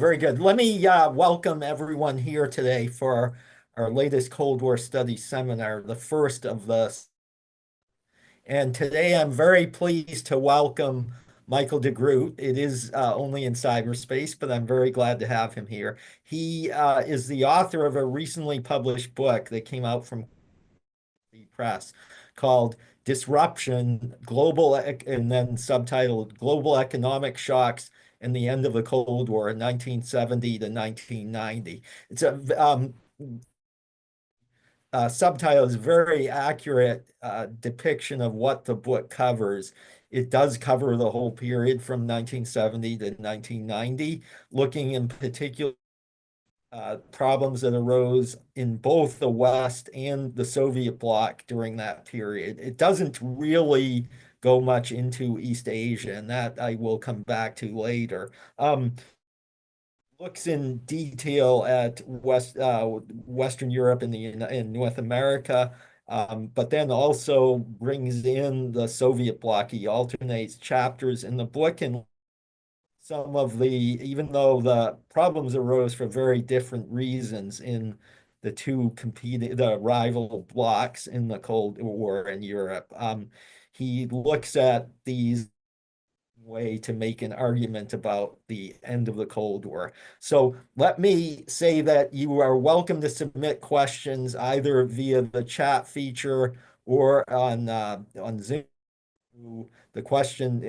Very good. Let me welcome everyone here today for our latest Cold War Studies seminar, the first of this. And today I'm very pleased to welcome Michael DeGroot. It is only in cyberspace, but I'm very glad to have him here. He is the author of a recently published book that came out from the press called Disruption, and then subtitled Global Economic Shocks and the End of the Cold War in 1970 to 1990. It's a subtitle is very accurate depiction of what the book covers. It does cover the whole period from 1970 to 1990, looking in particular problems that arose in both the West and the Soviet bloc during that period. It doesn't really go much into East Asia, and that I will come back to later. Looks in detail at Western Europe and in North America, but then also brings in the Soviet bloc. He alternates chapters in the book and some of even though the problems arose for very different reasons in the rival blocs in the Cold War in Europe. He looks at these way to make an argument about the end of the Cold War. So let me say that you are welcome to submit questions either via the chat feature or on Zoom, the question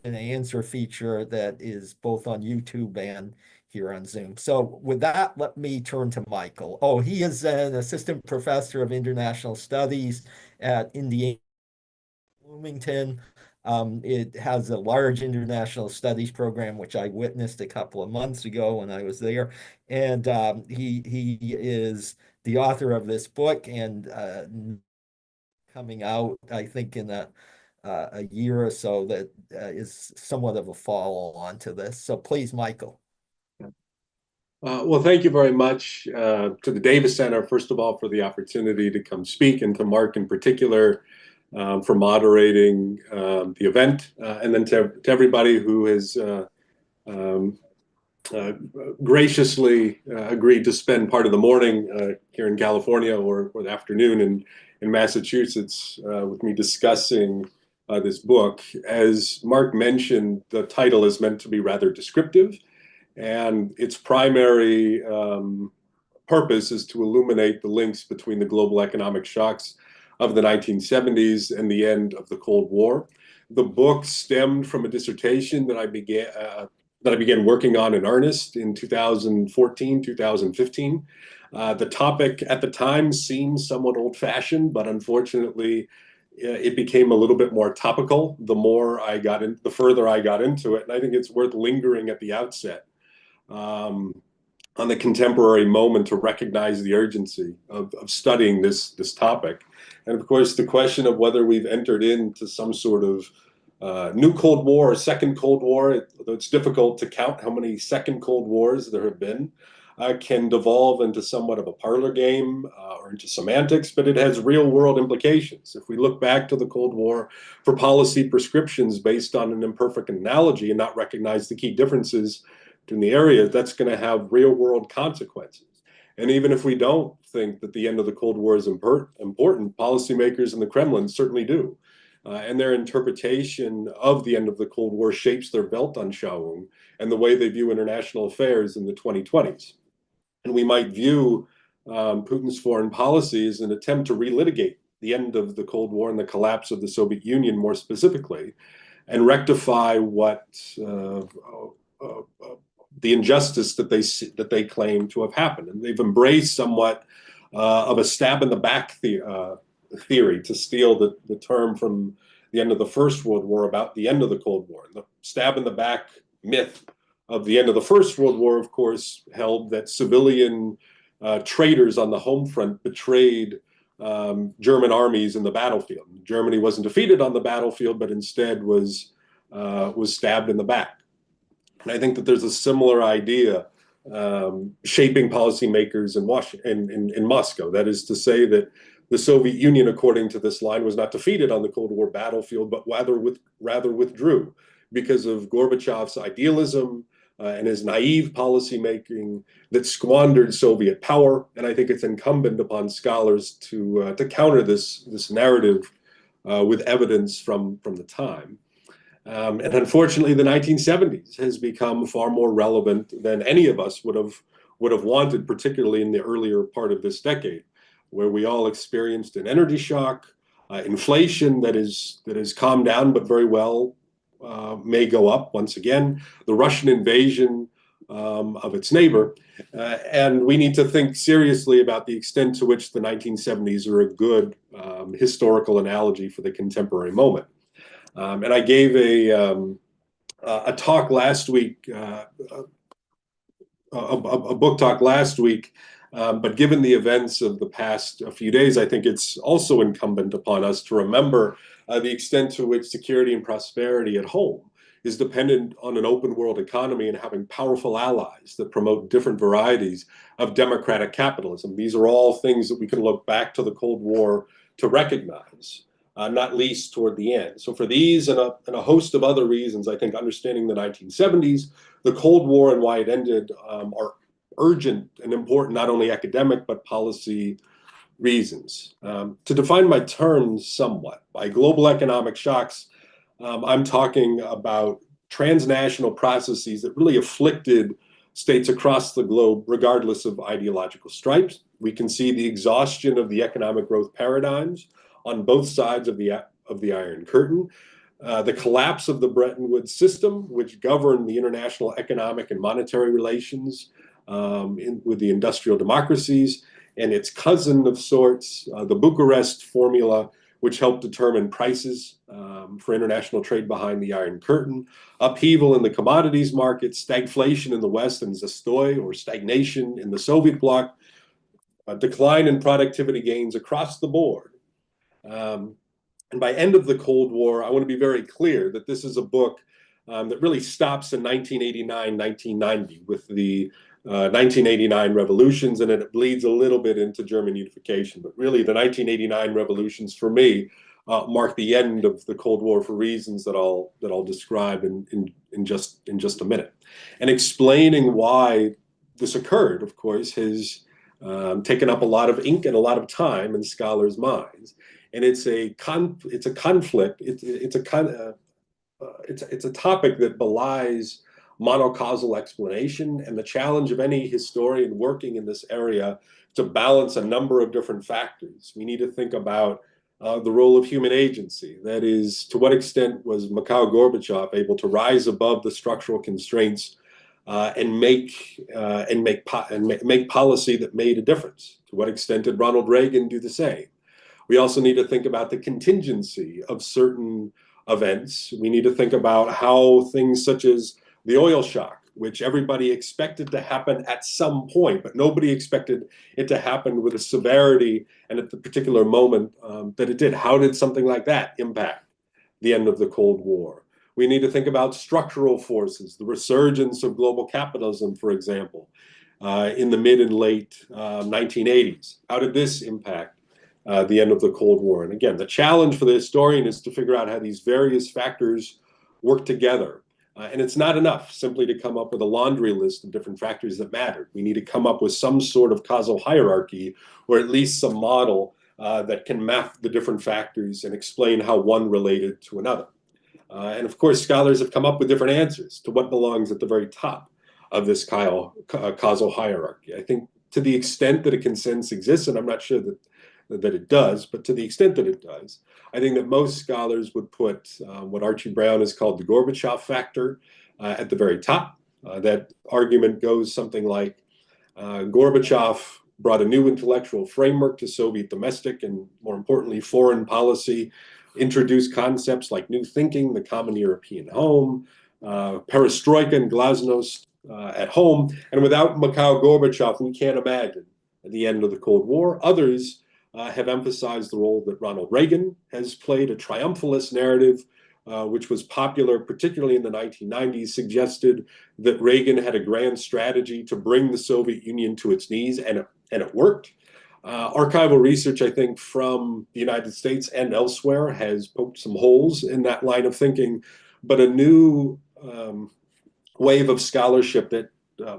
and answer feature that is both on YouTube and here on Zoom. So with that, let me turn to Michael. Oh, he is an assistant professor of international studies at Indiana Bloomington. It has a large international studies program, which I witnessed a couple of months ago when I was there. And he is the author of this book and coming out, I think, in a year or so that is somewhat of a follow-on to this. So please, Michael. Well, thank you very much to the Davis Center, first of all, for the opportunity to come speak, and to Mark in particular for moderating the event, and then to everybody who has graciously agreed to spend part of the morning here in California or the afternoon in Massachusetts with me discussing this book. As Mark mentioned, the title is meant to be rather descriptive, and its primary purpose is to illuminate the links between the global economic shocks of the 1970s and the end of the Cold War. The book stemmed from a dissertation that I began working on in earnest in 2014, 2015. The topic at the time seemed somewhat old-fashioned, but unfortunately, it became a little bit more topical the further I got into it. And I think it's worth lingering at the outset on the contemporary moment to recognize the urgency of studying this topic. And of course, the question of whether we've entered into some sort of new Cold War or second Cold War, although it's difficult to count how many second Cold Wars there have been, can devolve into somewhat of a parlor game or into semantics, but it has real world implications. If we look back to the Cold War for policy prescriptions based on an imperfect analogy and not recognize the key differences in the area, that's going to have real world consequences. And even if we don't think that the end of the Cold War is important, policymakers in the Kremlin certainly do. And their interpretation of the end of the Cold War shapes their Weltanschauung and the way they view international affairs in the 2020s. And we might view Putin's foreign policy as an attempt to relitigate the end of the Cold War and the collapse of the Soviet Union more specifically, and rectify what the injustice that they claim to have happened. And they've embraced somewhat of a stab in the back theory, to steal the term from the end of the First World War about the end of the Cold War. The stab in the back myth of the end of the First World War, of course, held that civilian traitors on the home front betrayed German armies in the battlefield. Germany wasn't defeated on the battlefield, but instead was stabbed in the back. And I think that there's a similar idea shaping policymakers in Moscow. That is to say that the Soviet Union, according to this line, was not defeated on the Cold War battlefield, but rather withdrew because of Gorbachev's idealism, and his naive policymaking that squandered Soviet power. And I think it's incumbent upon scholars to counter this narrative with evidence from the time. And unfortunately, the 1970s has become far more relevant than any of us would have wanted, particularly in the earlier part of this decade, where we all experienced an energy shock, inflation that is calmed down, but very well may go up once again, the Russian invasion of its neighbor, and we need to think seriously about the extent to which the 1970s are a good historical analogy for the contemporary moment. And I gave a talk last week, a book talk last week, but given the events of the past few days, I think it's also incumbent upon us to remember the extent to which security and prosperity at home is dependent on an open world economy and having powerful allies that promote different varieties of democratic capitalism. These are all things that we can look back to the Cold War to recognize. Not least toward the end. So for these and a host of other reasons, I think understanding the 1970s, the Cold War and why it ended are urgent and important, not only academic, but policy reasons. To define my terms somewhat, by global economic shocks, I'm talking about transnational processes that really afflicted states across the globe, regardless of ideological stripes. We can see the exhaustion of the economic growth paradigms on both sides of the Iron Curtain, the collapse of the Bretton Woods system, which governed the international economic and monetary relations with the industrial democracies, and its cousin of sorts, the Bucharest formula, which helped determine prices for international trade behind the Iron Curtain, upheaval in the commodities market, stagflation in the West, and zastoi, or stagnation, in the Soviet bloc, a decline in productivity gains across the board. And by end of the Cold War, I want to be very clear that this is a book that really stops in 1989, 1990 with the 1989 revolutions, and it bleeds a little bit into German unification. But really, the 1989 revolutions, for me, mark the end of the Cold War for reasons that I'll describe in just a minute. And explaining why this occurred, of course, has taken up a lot of ink and a lot of time in scholars' minds. And it's a conflict. It's a topic that belies monocausal explanation, and the challenge of any historian working in this area to balance a number of different factors. We need to think about the role of human agency. That is, to what extent was Mikhail Gorbachev able to rise above the structural constraints and make policy that made a difference? To what extent did Ronald Reagan do the same? We also need to think about the contingency of certain events. We need to think about how things such as the oil shock, which everybody expected to happen at some point, but nobody expected it to happen with the severity and at the particular moment that it did. How did something like that impact the end of the Cold War? We need to think about structural forces, the resurgence of global capitalism, for example, in the mid and late 1980s. How did this impact the end of the Cold War? And again, the challenge for the historian is to figure out how these various factors work together. And it's not enough simply to come up with a laundry list of different factors that mattered. We need to come up with some sort of causal hierarchy, or at least some model that can map the different factors and explain how one related to another. And of course, scholars have come up with different answers to what belongs at the very top of this causal hierarchy. I think to the extent that a consensus exists, and I'm not sure that it does, but to the extent that it does, I think that most scholars would put what Archie Brown has called the Gorbachev factor at the very top. That argument goes something like Gorbachev brought a new intellectual framework to Soviet domestic and, more importantly, foreign policy, introduced concepts like new thinking, the common European home, perestroika and glasnost at home. And without Mikhail Gorbachev, we can't imagine the end of the Cold War. Others have emphasized the role that Ronald Reagan has played. A triumphalist narrative, which was popular particularly in the 1990s, suggested that Reagan had a grand strategy to bring the Soviet Union to its knees, and it worked. Archival research, I think, from the United States and elsewhere has poked some holes in that line of thinking, but a new wave of scholarship that,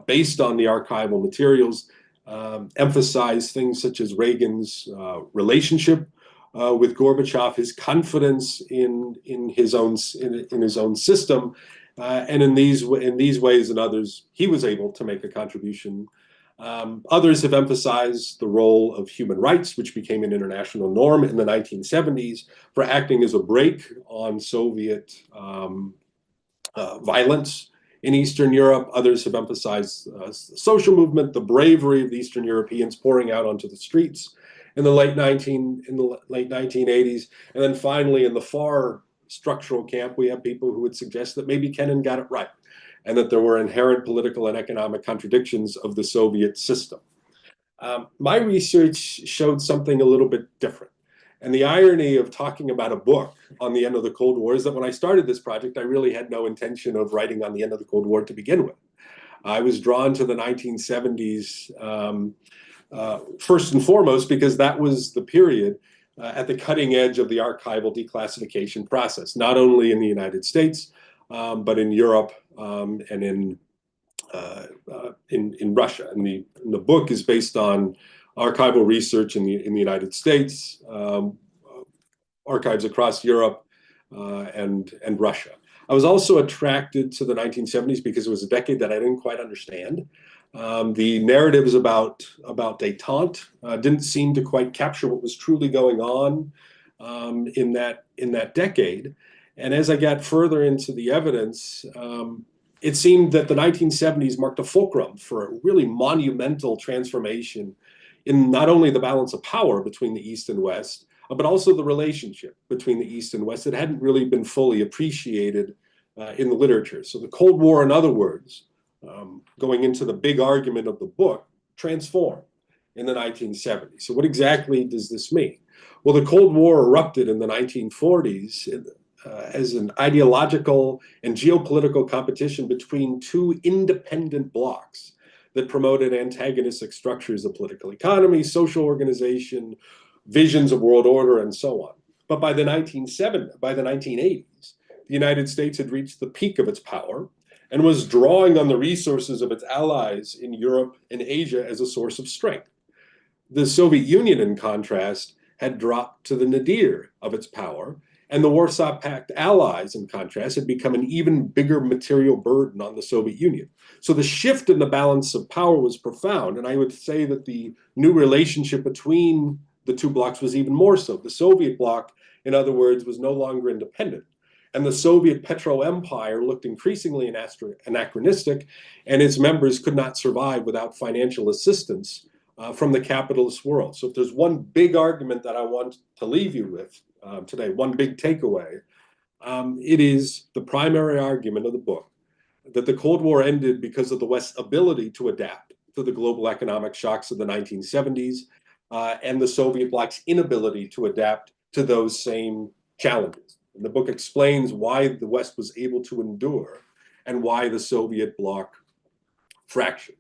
based on the archival materials, emphasized things such as Reagan's relationship with Gorbachev, his confidence in his own system, and in these ways and others, he was able to make a contribution. Others have emphasized the role of human rights, which became an international norm in the 1970s, for acting as a brake on Soviet violence in Eastern Europe. Others have emphasized the social movement, the bravery of the Eastern Europeans pouring out onto the streets in the late 1980s. And then finally, in the far structural camp, we have people who would suggest that maybe Kennan got it right, and that there were inherent political and economic contradictions of the Soviet system. My research showed something a little bit different. And the irony of talking about a book on the end of the Cold War is that when I started this project, I really had no intention of writing on the end of the Cold War to begin with. I was drawn to the 1970s first and foremost because that was the period at the cutting edge of the archival declassification process, not only in the United States, but in Europe and in Russia. And the book is based on archival research in the United States, archives across Europe, and Russia. I was also attracted to the 1970s because it was a decade that I didn't quite understand. The narratives about détente didn't seem to quite capture what was truly going on in that decade. And as I got further into the evidence, it seemed that the 1970s marked a fulcrum for a really monumental transformation in not only the balance of power between the East and West, but also the relationship between the East and West that hadn't really been fully appreciated in the literature. So the Cold War, in other words, going into the big argument of the book, transformed in the 1970s. So what exactly does this mean? Well, the Cold War erupted in the 1940s as an ideological and geopolitical competition between two independent blocs that promoted antagonistic structures of political economy, social organization, visions of world order, and so on. But by the 1980s, the United States had reached the peak of its power and was drawing on the resources of its allies in Europe and Asia as a source of strength. The Soviet Union, in contrast, had dropped to the nadir of its power, and the Warsaw Pact allies, in contrast, had become an even bigger material burden on the Soviet Union. So the shift in the balance of power was profound, and I would say that the new relationship between the two blocs was even more so. The Soviet bloc, in other words, was no longer independent, and the Soviet petro-empire looked increasingly anachronistic, and its members could not survive without financial assistance from the capitalist world. So if there's one big argument that I want to leave you with today, one big takeaway, it is the primary argument of the book that the Cold War ended because of the West's ability to adapt to the global economic shocks of the 1970s and the Soviet bloc's inability to adapt to those same challenges. And the book explains why the West was able to endure and why the Soviet bloc fractured.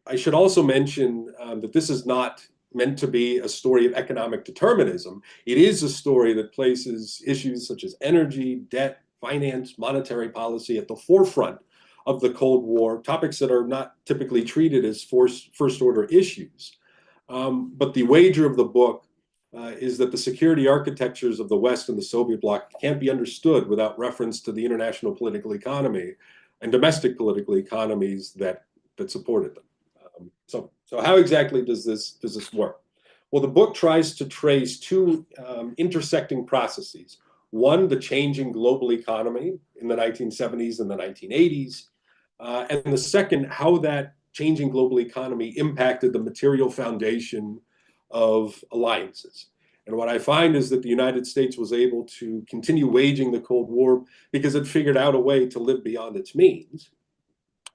I should also mention that this is not meant to be a story of economic determinism. It is a story that places issues such as energy, debt, finance, monetary policy at the forefront of the Cold War, topics that are not typically treated as first-order issues. But the wager of the book is that the security architectures of the West and the Soviet bloc can't be understood without reference to the international political economy and domestic political economies that supported them. So how exactly does this work? Well, the book tries to trace two intersecting processes. One, the changing global economy in the 1970s and the 1980s. And the second, how that changing global economy impacted the material foundation of alliances. And what I find is that the United States was able to continue waging the Cold War because it figured out a way to live beyond its means,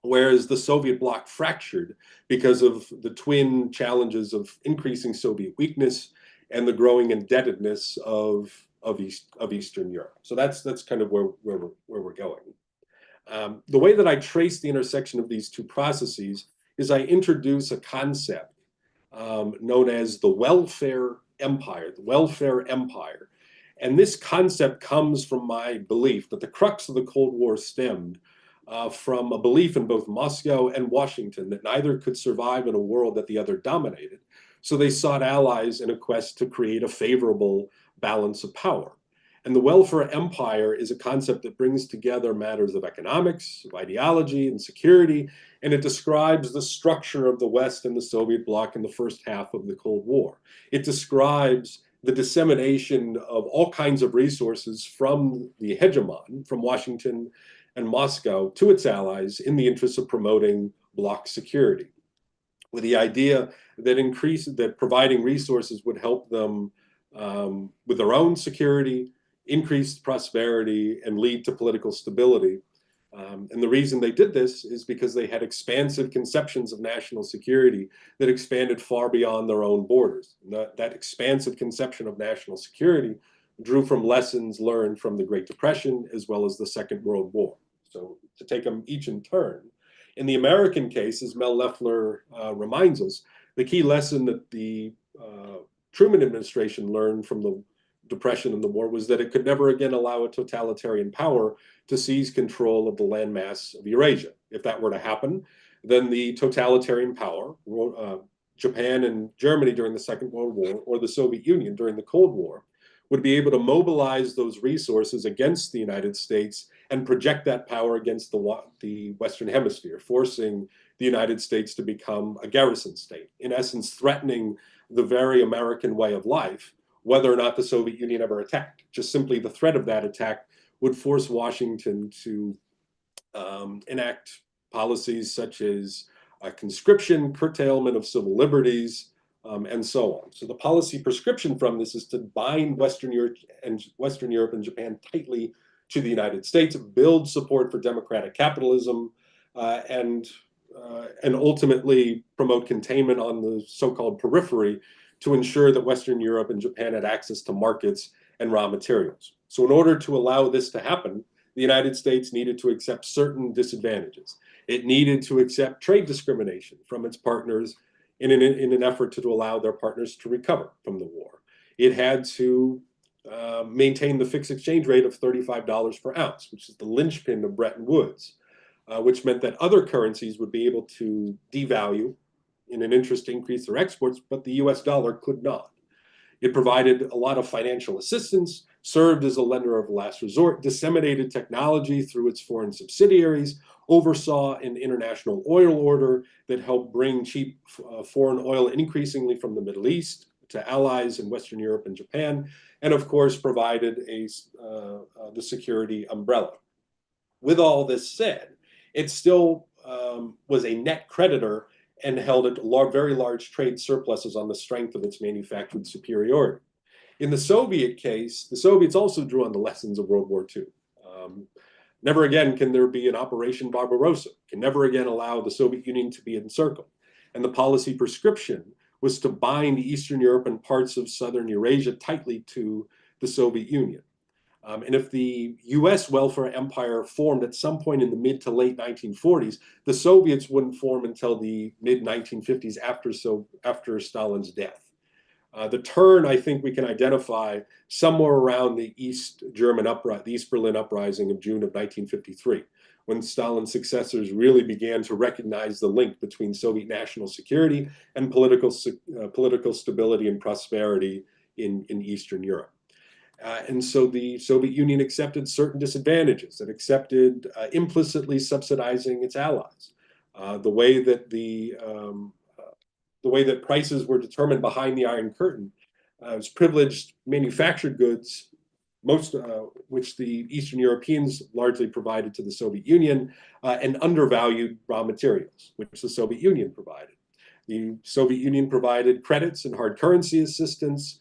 whereas the Soviet bloc fractured because of the twin challenges of increasing Soviet weakness and the growing indebtedness of Eastern Europe. So that's kind of where we're going. The way that I trace the intersection of these two processes is I introduce a concept known as the welfare empire, And this concept comes from my belief that the crux of the Cold War stemmed from a belief in both Moscow and Washington that neither could survive in a world that the other dominated. So they sought allies in a quest to create a favorable balance of power. And the welfare empire is a concept that brings together matters of economics, of ideology, and security, and it describes the structure of the West and the Soviet bloc in the first half of the Cold War. It describes the dissemination of all kinds of resources from the hegemon, from Washington and Moscow, to its allies in the interest of promoting bloc security, with the idea that providing resources would help them with their own security, increased prosperity, and lead to political stability. And the reason they did this is because they had expansive conceptions of national security that expanded far beyond their own borders. And that expansive conception of national security drew from lessons learned from the Great Depression as well as the Second World War. So to take them each in turn, in the American case, as Mel Leffler reminds us, the key lesson that the Truman administration learned from the Depression and the war was that it could never again allow a totalitarian power to seize control of the landmass of Eurasia. If that were to happen, then the totalitarian power, Japan and Germany during the Second World War, or the Soviet Union during the Cold War, would be able to mobilize those resources against the United States and project that power against the Western Hemisphere, forcing the United States to become a garrison state, in essence threatening the very American way of life, whether or not the Soviet Union ever attacked. Just simply the threat of that attack would force Washington to enact policies such as conscription, curtailment of civil liberties, and so on. So the policy prescription from this is to bind Western Europe and Japan tightly to the United States, build support for democratic capitalism, and ultimately promote containment on the so-called periphery to ensure that Western Europe and Japan had access to markets and raw materials. So in order to allow this to happen, the United States needed to accept certain disadvantages. It needed to accept trade discrimination from its partners in an effort to allow their partners to recover from the war. It had to maintain the fixed exchange rate of $35 per ounce, which is the linchpin of Bretton Woods, which meant that other currencies would be able to devalue in an interest to increase their exports, but the US dollar could not. It provided a lot of financial assistance, served as a lender of last resort, disseminated technology through its foreign subsidiaries, oversaw an international oil order that helped bring cheap foreign oil increasingly from the Middle East to allies in Western Europe and Japan, and of course provided the security umbrella. With all this said, it still was a net creditor and held very large trade surpluses on the strength of its manufactured superiority. In the Soviet case, the Soviets also drew on the lessons of World War II. Never again can there be an Operation Barbarossa, can never again allow the Soviet Union to be encircled. And the policy prescription was to bind Eastern Europe and parts of Southern Eurasia tightly to the Soviet Union. And if the US welfare empire formed at some point in the mid to late 1940s, the Soviets wouldn't form until the mid 1950s after Stalin's death. The turn, I think we can identify somewhere around the East Berlin uprising of June of 1953, when Stalin's successors really began to recognize the link between Soviet national security and political stability and prosperity in Eastern Europe. And so the Soviet Union accepted certain disadvantages. It accepted implicitly subsidizing its allies. The way that prices were determined behind the Iron Curtain was privileged manufactured goods, which the Eastern Europeans largely provided to the Soviet Union, and undervalued raw materials, which the Soviet Union provided. The Soviet Union provided credits and hard currency assistance.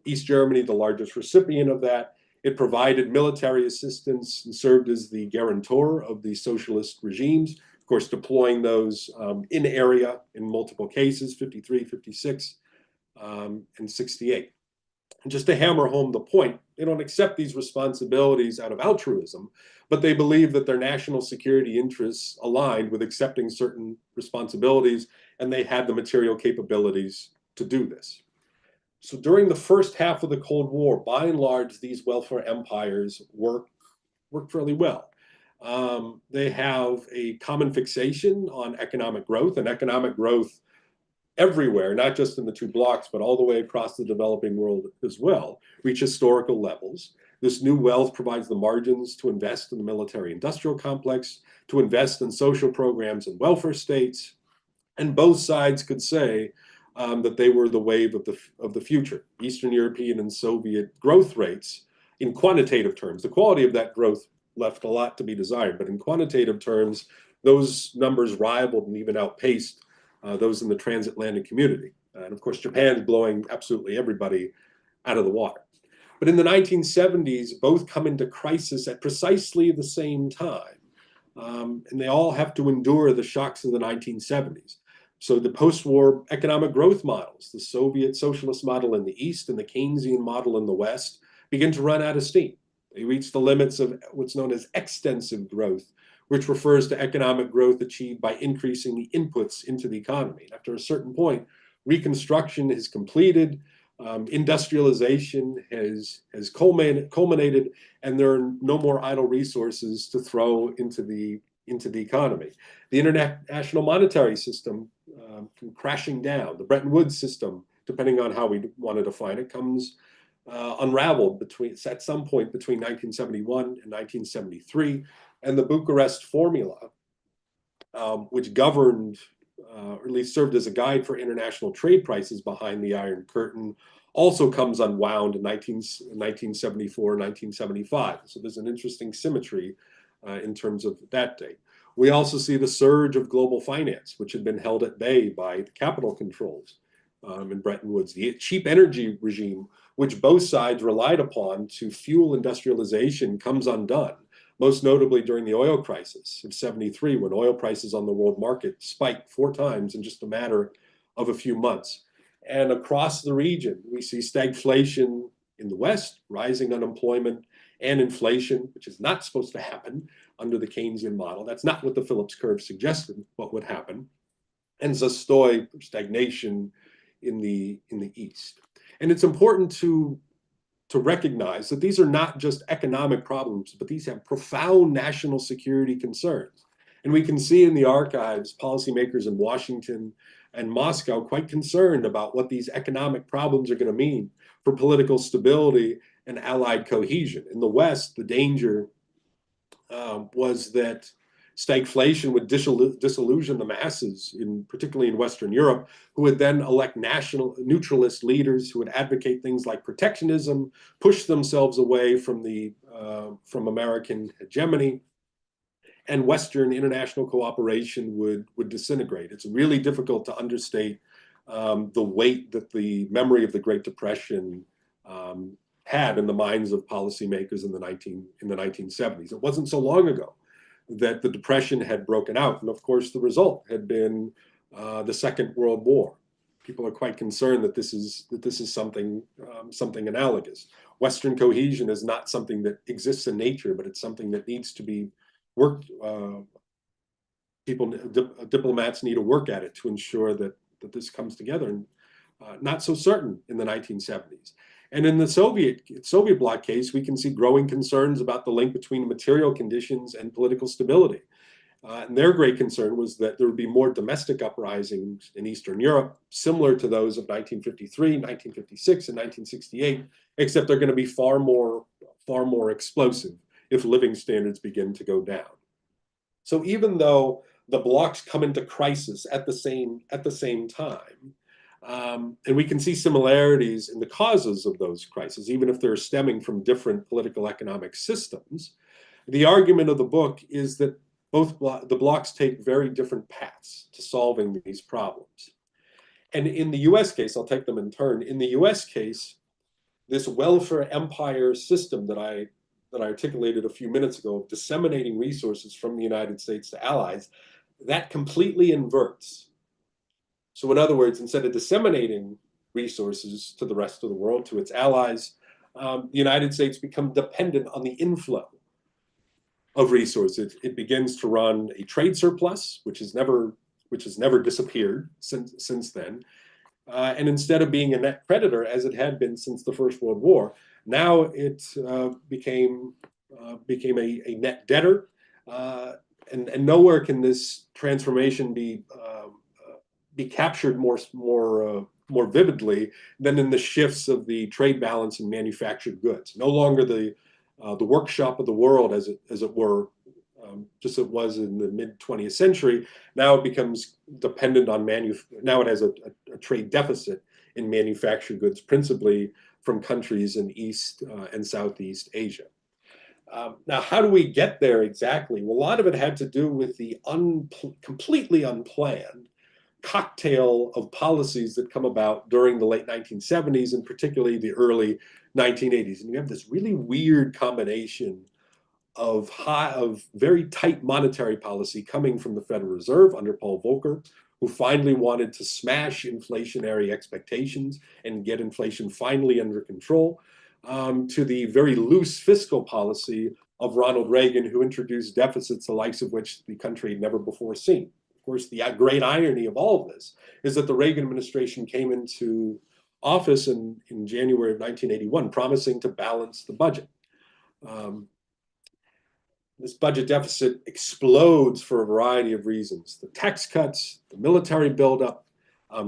East Germany, the largest recipient of that. It provided military assistance and served as the guarantor of the socialist regimes, of course, deploying those in area in multiple cases, 53, 56, and 68. And just to hammer home the point, they don't accept these responsibilities out of altruism, but they believe that their national security interests aligned with accepting certain responsibilities, and they had the material capabilities to do this. So during the first half of the Cold War, by and large, these welfare empires work fairly well. They have a common fixation on economic growth, and economic growth everywhere, not just in the two blocs, but all the way across the developing world as well, reach historical levels. This new wealth provides the margins to invest in the military industrial complex, to invest in social programs and welfare states. And both sides could say that they were the wave of the future. Eastern European and Soviet growth rates, in quantitative terms, the quality of that growth left a lot to be desired, but in quantitative terms, those numbers rivaled and even outpaced those in the transatlantic community. And of course, Japan's blowing absolutely everybody out of the water. But in the 1970s, both come into crisis at precisely the same time. And they all have to endure the shocks of the 1970s. So the post-war economic growth models, the Soviet socialist model in the East and the Keynesian model in the West, begin to run out of steam. They reach the limits of what's known as extensive growth, which refers to economic growth achieved by increasing the inputs into the economy. After a certain point, reconstruction is completed, industrialization has culminated, and there are no more idle resources to throw into the economy. The international monetary system crashing down. The Bretton Woods system, depending on how we want to define it, comes unraveled at some point between 1971 and 1973, and the Bucharest Formula, which governed, or at least served as a guide for international trade prices behind the Iron Curtain, also comes unwound in 1974, 1975. So there's an interesting symmetry in terms of that date. We also see the surge of global finance, which had been held at bay by the capital controls in Bretton Woods. The cheap energy regime, which both sides relied upon to fuel industrialization, comes undone, most notably during the oil crisis of '73, when oil prices on the world market spiked 4 times in just a matter of a few months. And across the region, we see stagflation in the West, rising unemployment, and inflation, which is not supposed to happen under the Keynesian model. That's not what the Phillips curve suggested what would happen. And zastoi, stagnation in the East. And it's important to recognize that these are not just economic problems, but these have profound national security concerns. And we can see in the archives policymakers in Washington and Moscow quite concerned about what these economic problems are going to mean for political stability and allied cohesion. In the West, the danger was that stagflation would disillusion the masses, particularly in Western Europe, who would then elect national neutralist leaders who would advocate things like protectionism, push themselves away from American hegemony, and Western international cooperation would disintegrate. It's really difficult to understate the weight that the memory of the Great Depression had in the minds of policymakers in the 1970s. It wasn't so long ago that the Depression had broken out, and of course the result had been the Second World War. People are quite concerned that this is something analogous. Western cohesion is not something that exists in nature, but it's something that needs to be worked. Diplomats need to work at it to ensure that this comes together. And not so certain in the 1970s. And in the Soviet bloc case, we can see growing concerns about the link between material conditions and political stability. And their great concern was that there would be more domestic uprisings in Eastern Europe, similar to those of 1953, 1956, and 1968, except they're going to be far more explosive if living standards begin to go down. So even though the blocs come into crisis at the same time, and we can see similarities in the causes of those crises, even if they're stemming from different political economic systems. The argument of the book is that the blocs take very different paths to solving these problems. And in the US case, I'll take them in turn. In the US case, this welfare empire system that I articulated a few minutes ago, of disseminating resources from the United States to allies, that completely inverts. So in other words, instead of disseminating resources to the rest of the world, to its allies, the United States becomes dependent on the inflow of resources. It begins to run a trade surplus, which has never disappeared since then. And instead of being a net creditor, as it had been since the First World War, now it became a net debtor. And nowhere can this transformation be captured more vividly than in the shifts of the trade balance in manufactured goods. No longer the workshop of the world, as it were, just as it was in the mid 20th century. Now it becomes dependent on now it has a trade deficit in manufactured goods, principally from countries in East and Southeast Asia. Now, how do we get there exactly? Well, a lot of it had to do with the completely unplanned cocktail of policies that come about during the late 1970s and particularly the early 1980s. And you have this really weird combination of very tight monetary policy coming from the Federal Reserve under Paul Volcker, who finally wanted to smash inflationary expectations and get inflation finally under control, to the very loose fiscal policy of Ronald Reagan, who introduced deficits the likes of which the country had never before seen. Of course, the great irony of all of this is that the Reagan administration came into office in January of 1981, promising to balance the budget. This budget deficit explodes for a variety of reasons. The tax cuts, the military buildup, a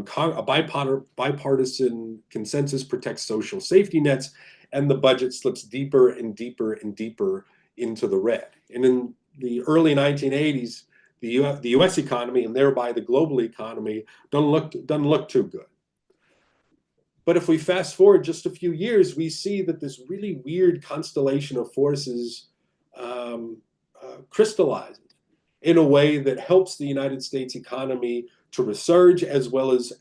bipartisan consensus protects social safety nets, and the budget slips deeper and deeper and deeper into the red. And in the early 1980s, the U.S. economy, and thereby the global economy, doesn't look too good. But if we fast forward just a few years, we see that this really weird constellation of forces crystallizes in a way that helps the United States economy to resurge, as well as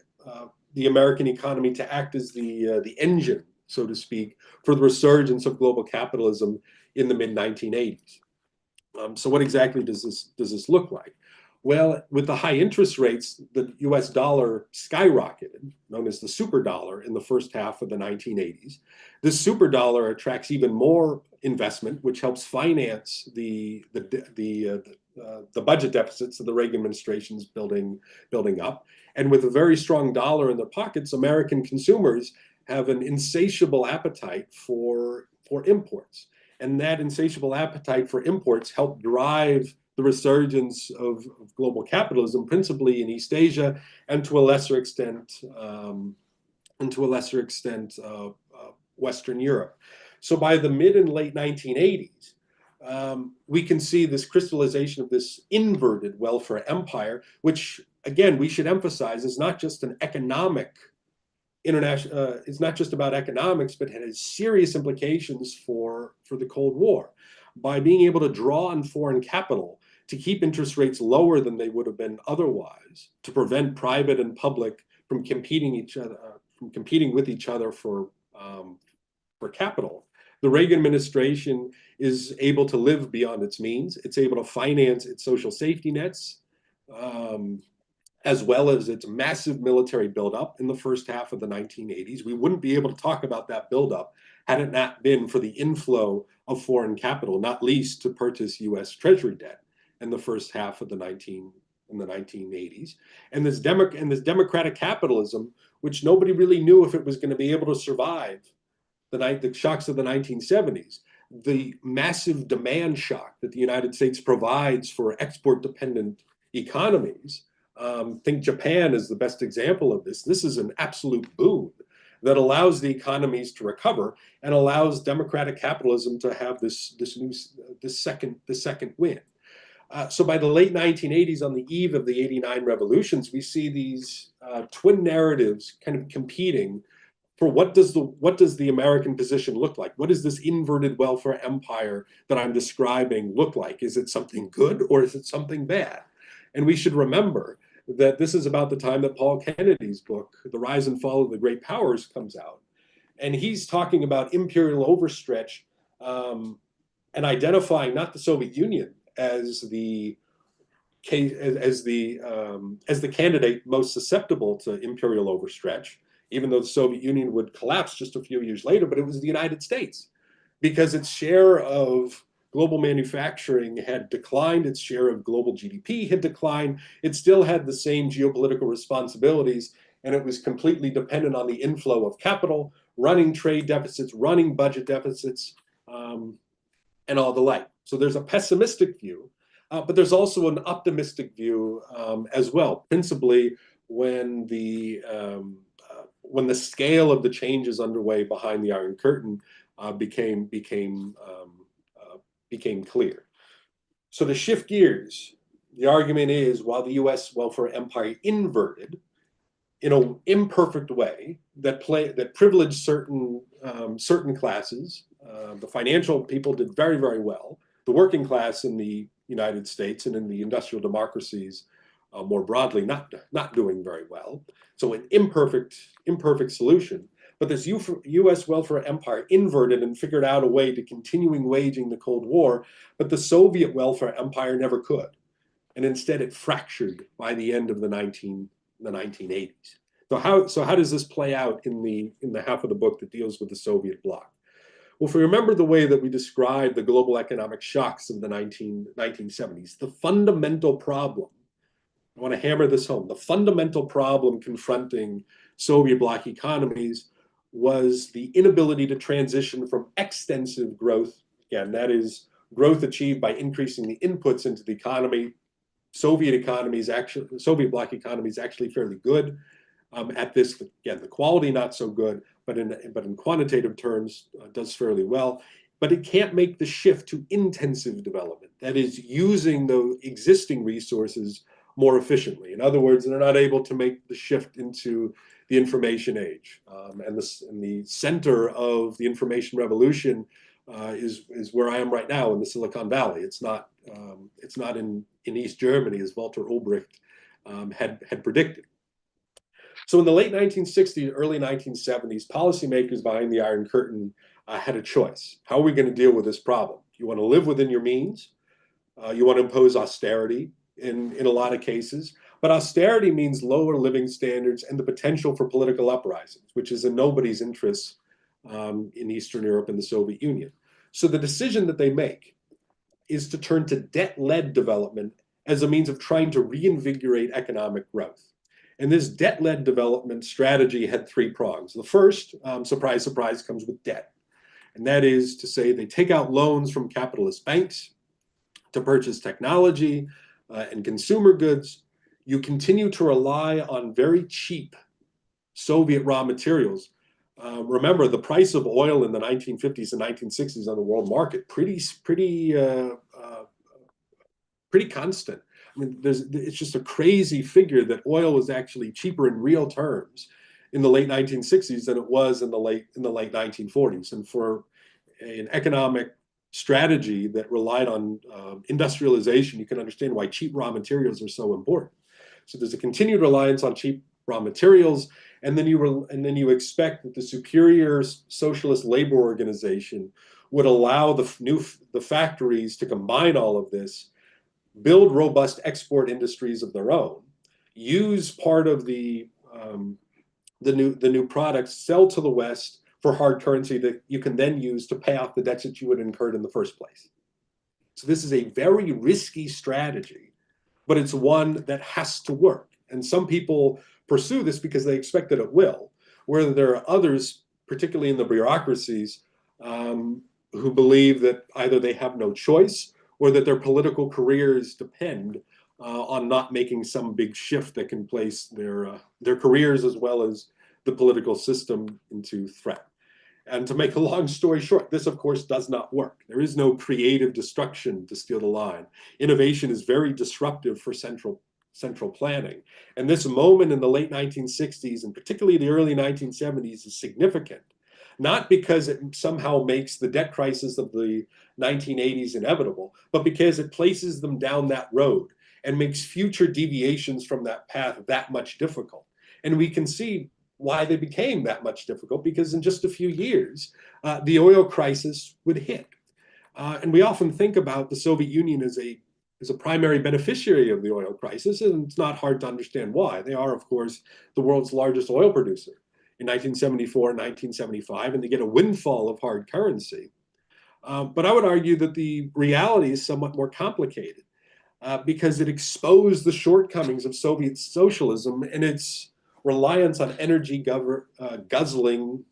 the American economy to act as the engine, so to speak, for the resurgence of global capitalism in the mid-1980s. So what exactly does this look like? Well, with the high interest rates, the US dollar skyrocketed, known as the super dollar, in the first half of the 1980s. This super dollar attracts even more investment, which helps finance the budget deficits that the Reagan administration is building up. And with a very strong dollar in their pockets, American consumers have an insatiable appetite for imports. And that insatiable appetite for imports helped drive the resurgence of global capitalism, principally in East Asia, and to a lesser extent, Western Europe. So by the mid and late 1980s, we can see this crystallization of this inverted welfare empire, which, again, we should emphasize is not just an economic it's not just about economics, but it has serious implications for the Cold War. By being able to draw on foreign capital to keep interest rates lower than they would have been otherwise, to prevent private and public from competing with each other for capital, the Reagan administration is able to live beyond its means. It's able to finance its social safety nets, as well as its massive military buildup in the first half of the 1980s. We wouldn't be able to talk about that buildup had it not been for the inflow of foreign capital, not least to purchase U.S. Treasury debt in the first half of the 1980s. And this democratic capitalism, which nobody really knew if it was going to be able to survive the shocks of the 1970s, the massive demand shock that the United States provides for export-dependent economies. Think Japan is the best example of this. This is an absolute boon that allows the economies to recover and allows democratic capitalism to have this second win. So by the late 1980s, on the eve of the '89 revolutions, we see these twin narratives kind of competing for what does the American position look like? What does this inverted welfare empire that I'm describing look like? Is it something good or is it something bad? And we should remember that this is about the time that Paul Kennedy's book, The Rise and Fall of the Great Powers, comes out. And he's talking about imperial overstretch and identifying not the Soviet Union as the candidate most susceptible to imperial overstretch, even though the Soviet Union would collapse just a few years later, but it was the United States, because its share of global manufacturing had declined, its share of global GDP had declined, it still had the same geopolitical responsibilities, and it was completely dependent on the inflow of capital, running trade deficits, running budget deficits, and all the like. So there's a pessimistic view, but there's also an optimistic view as well, principally when the scale of the changes underway behind the Iron Curtain became clear. So to shift gears, the argument is while the U.S. welfare empire inverted in an imperfect way that privileged certain classes, the financial people did very, very well. The working class in the United States and in the industrial democracies more broadly not doing very well. So an imperfect solution. But this U.S. welfare empire inverted and figured out a way to continuing waging the Cold War, but the Soviet welfare empire never could. And instead it fractured by the end of the 1980s. So how does this play out in the half of the book that deals with the Soviet bloc? Well, if we remember the way that we described the global economic shocks of the 1970s, the fundamental problem, I want to hammer this home, the fundamental problem confronting Soviet bloc economies was the inability to transition from extensive growth, again, that is growth achieved by increasing the inputs into the economy. Soviet bloc economies actually fairly good at this. Again, the quality not so good, but in quantitative terms does fairly well. But it can't make the shift to intensive development, that is using the existing resources more efficiently. In other words, they're not able to make the shift into the information age. And the center of the information revolution is where I am right now in the Silicon Valley. It's not in East Germany, as Walter Ulbricht had predicted. So in the late 1960s, early 1970s, policymakers behind the Iron Curtain had a choice. How are we going to deal with this problem? You want to live within your means. You want to impose austerity in a lot of cases. But austerity means lower living standards and the potential for political uprisings, which is in nobody's interest in Eastern Europe and the Soviet Union. So the decision that they make is to turn to debt-led development as a means of trying to reinvigorate economic growth. And this debt-led development strategy had three prongs. The first, surprise, surprise, comes with debt. And that is to say they take out loans from capitalist banks to purchase technology and consumer goods. You continue to rely on very cheap Soviet raw materials. Remember, the price of oil in the 1950s and 1960s on the world market, pretty constant. I mean, it's just a crazy figure that oil was actually cheaper in real terms in the late 1960s than it was in the late 1940s. And for an economic strategy that relied on industrialization, you can understand why cheap raw materials are so important. So there's a continued reliance on cheap raw materials, and then you expect that the superior socialist labor organization would allow the factories to combine all of this, build robust export industries of their own, use part of the new products, sell to the West for hard currency that you can then use to pay off the debts that you had incurred in the first place. So this is a very risky strategy, but it's one that has to work. And some people pursue this because they expect that it will, where there are others, particularly in the bureaucracies, who believe that either they have no choice or that their political careers depend on not making some big shift that can place their careers as well as the political system into threat. And to make a long story short, this of course does not work. There is no creative destruction, to steal the line. Innovation is very disruptive for central planning. And this moment in the late 1960s and particularly the early 1970s is significant, not because it somehow makes the debt crisis of the 1980s inevitable, but because it places them down that road and makes future deviations from that path that much difficult. And we can see why they became that much difficult, because in just a few years, the oil crisis would hit. And we often think about the Soviet Union as a primary beneficiary of the oil crisis, and it's not hard to understand why. They are, of course, the world's largest oil producer in 1974 and 1975, and they get a windfall of hard currency. But I would argue that the reality is somewhat more complicated because it exposed the shortcomings of Soviet socialism and its reliance on energy guzzling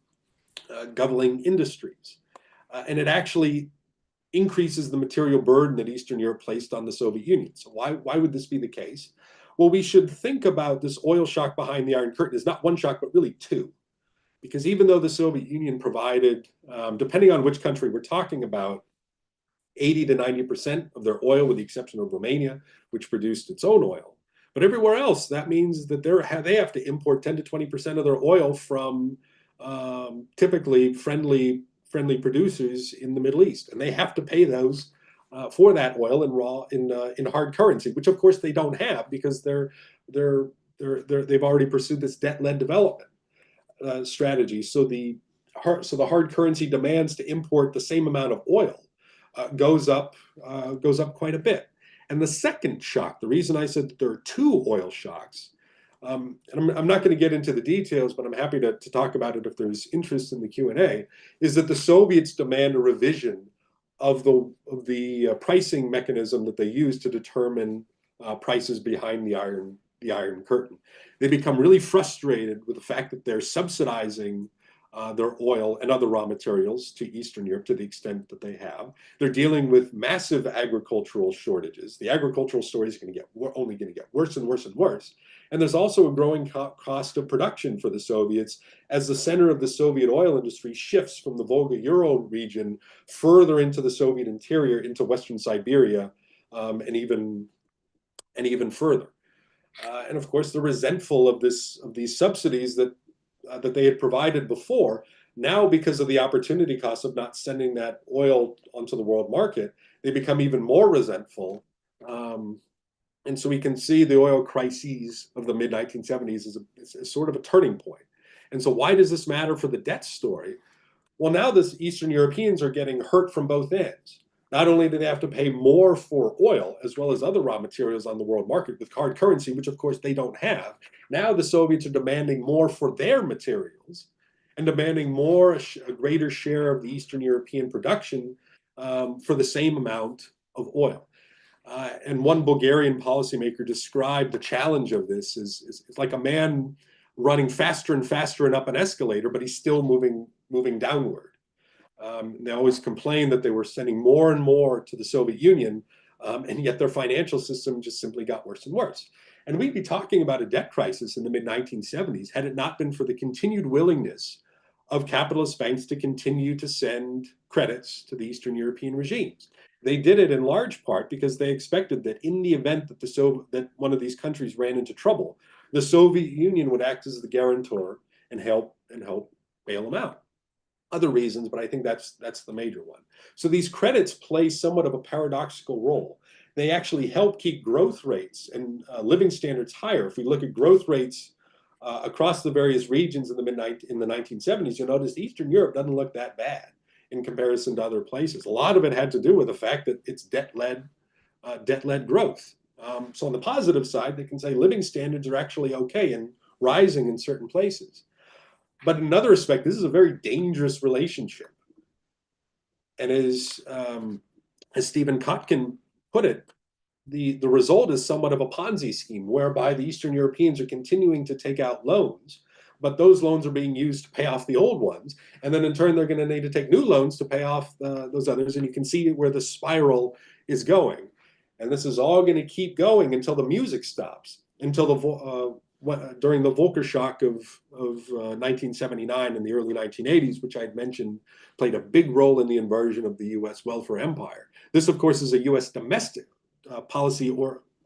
industries. And it actually increases the material burden that Eastern Europe placed on the Soviet Union. So why would this be the case? Well, we should think about this oil shock behind the Iron Curtain as not one shock, but really two. Because even though the Soviet Union provided, depending on which country we're talking about, 80 to 90% of their oil, with the exception of Romania, which produced its own oil. But everywhere else, that means that they have to import 10 to 20% of their oil from typically friendly producers in the Middle East, and they have to pay those for that oil in hard currency, which of course they don't have because they've already pursued this debt-led development strategy. So the hard currency demands to import the same amount of oil goes up quite a bit. And the second shock, the reason I said that there are two oil shocks, and I'm not going to get into the details, but I'm happy to talk about it if there's interest in the Q&A, is that the Soviets demand a revision of the pricing mechanism that they use to determine prices behind the Iron Curtain. They become really frustrated with the fact that they're subsidizing their oil and other raw materials to Eastern Europe to the extent that they have. They're dealing with massive agricultural shortages. The agricultural story is only going to get worse and worse and worse. And there's also a growing cost of production for the Soviets as the center of the Soviet oil industry shifts from the Volga-Ural region further into the Soviet interior, into Western Siberia, and even further. And of course, they're resentful of these subsidies that they had provided before. Now, because of the opportunity cost of not sending that oil onto the world market, they become even more resentful. And so we can see the oil crises of the mid-1970s as sort of a turning point. And so why does this matter for the debt story? Well, now the Eastern Europeans are getting hurt from both ends. Not only do they have to pay more for oil, as well as other raw materials on the world market with hard currency, which of course they don't have. Now the Soviets are demanding more for their materials and demanding a greater share of the Eastern European production for the same amount of oil. And one Bulgarian policymaker described the challenge of this as it's like a man running faster and faster and up an escalator, but he's still moving downward. They always complained that they were sending more and more to the Soviet Union, and yet their financial system just simply got worse and worse. And we'd be talking about a debt crisis in the mid-1970s had it not been for the continued willingness of capitalist banks to continue to send credits to the Eastern European regimes. They did it in large part because they expected that in the event that that one of these countries ran into trouble, the Soviet Union would act as the guarantor and help bail them out. Other reasons, but I think that's the major one. So these credits play somewhat of a paradoxical role. They actually help keep growth rates and living standards higher. If we look at growth rates across the various regions in the 1970s, you'll notice Eastern Europe doesn't look that bad in comparison to other places. A lot of it had to do with the fact that it's debt-led growth. So on the positive side, they can say living standards are actually okay and rising in certain places. But in another respect, this is a very dangerous relationship. And as Stephen Kotkin put it, the result is somewhat of a Ponzi scheme, whereby the Eastern Europeans are continuing to take out loans, but those loans are being used to pay off the old ones. And then in turn, they're going to need to take new loans to pay off those others. And you can see where the spiral is going. And this is all going to keep going until the music stops, until during the Volcker shock of 1979 and the early 1980s, which I had mentioned, played a big role in the inversion of the U.S. welfare empire. This, of course, is a U.S. domestic policy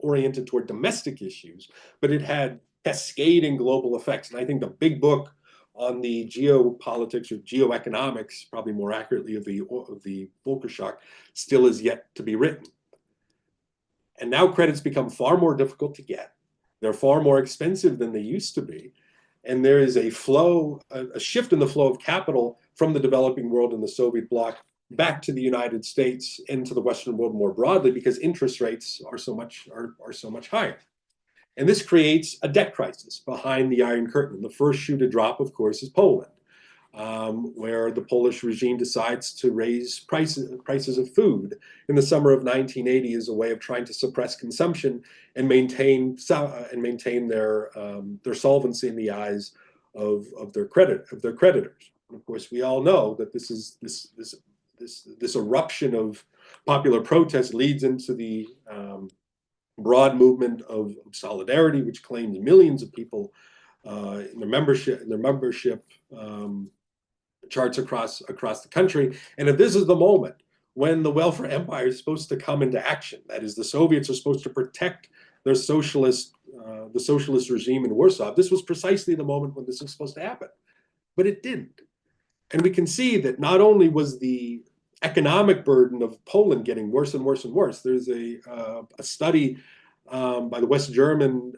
oriented toward domestic issues, but it had cascading global effects. And I think the big book on the geopolitics or geoeconomics, probably more accurately, of the Volcker shock, still is yet to be written. And now credits become far more difficult to get. They're far more expensive than they used to be. And there is a shift in the flow of capital from the developing world and the Soviet bloc back to the United States and to the Western world more broadly, because interest rates are so much higher. And this creates a debt crisis behind the Iron Curtain. The first shoe to drop, of course, is Poland. where the Polish regime decides to raise prices of food in the summer of 1980 as a way of trying to suppress consumption and maintain their solvency in the eyes of their creditors. And of course, we all know that this eruption of popular protest leads into the broad movement of solidarity, which claims millions of people in their membership charts across the country. And if this is the moment when the welfare empire is supposed to come into action, that is, the Soviets are supposed to protect their the socialist regime in Warsaw, this was precisely the moment when this was supposed to happen. But it didn't. And we can see that not only was the economic burden of Poland getting worse and worse and worse. There's a study by the West German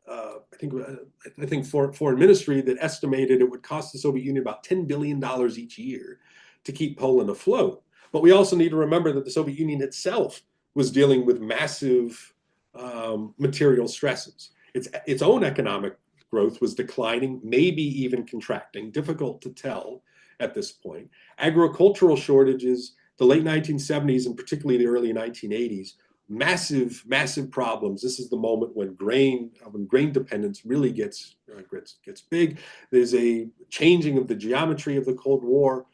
I think foreign ministry that estimated it would cost the Soviet Union about $10 billion each year to keep Poland afloat. But we also need to remember that the Soviet Union itself was dealing with massive material stresses. Its own economic growth was declining, maybe even contracting, difficult to tell at this point. Agricultural shortages, the late 1970s and particularly the early 1980s, massive problems. This is the moment when grain dependence really gets big. There's a changing of the geometry of the Cold War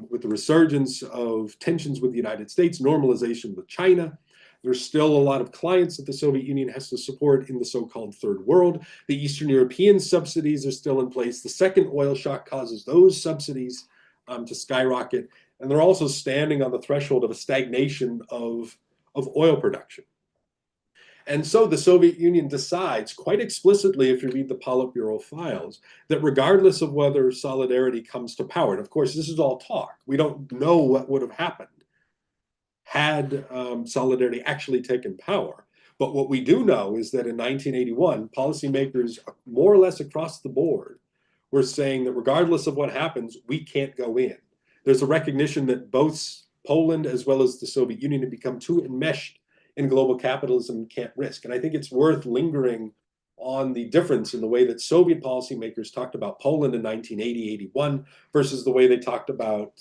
with the resurgence of tensions with the United States, normalization with China. There's still a lot of clients that the Soviet Union has to support in the so-called third world. The Eastern European subsidies are still in place. The second oil shock causes those subsidies to skyrocket. And they're also standing on the threshold of a stagnation of oil production. And so the Soviet Union decides quite explicitly, if you read the Politburo files, that regardless of whether solidarity comes to power, and of course this is all talk, we don't know what would have happened had solidarity actually taken power. But what we do know is that in 1981, policymakers more or less across the board were saying that regardless of what happens, we can't go in. There's a recognition that both Poland as well as the Soviet Union have become too enmeshed in global capitalism and can't risk. And I think it's worth lingering on the difference in the way that Soviet policymakers talked about Poland in 1980-81 versus the way they talked about,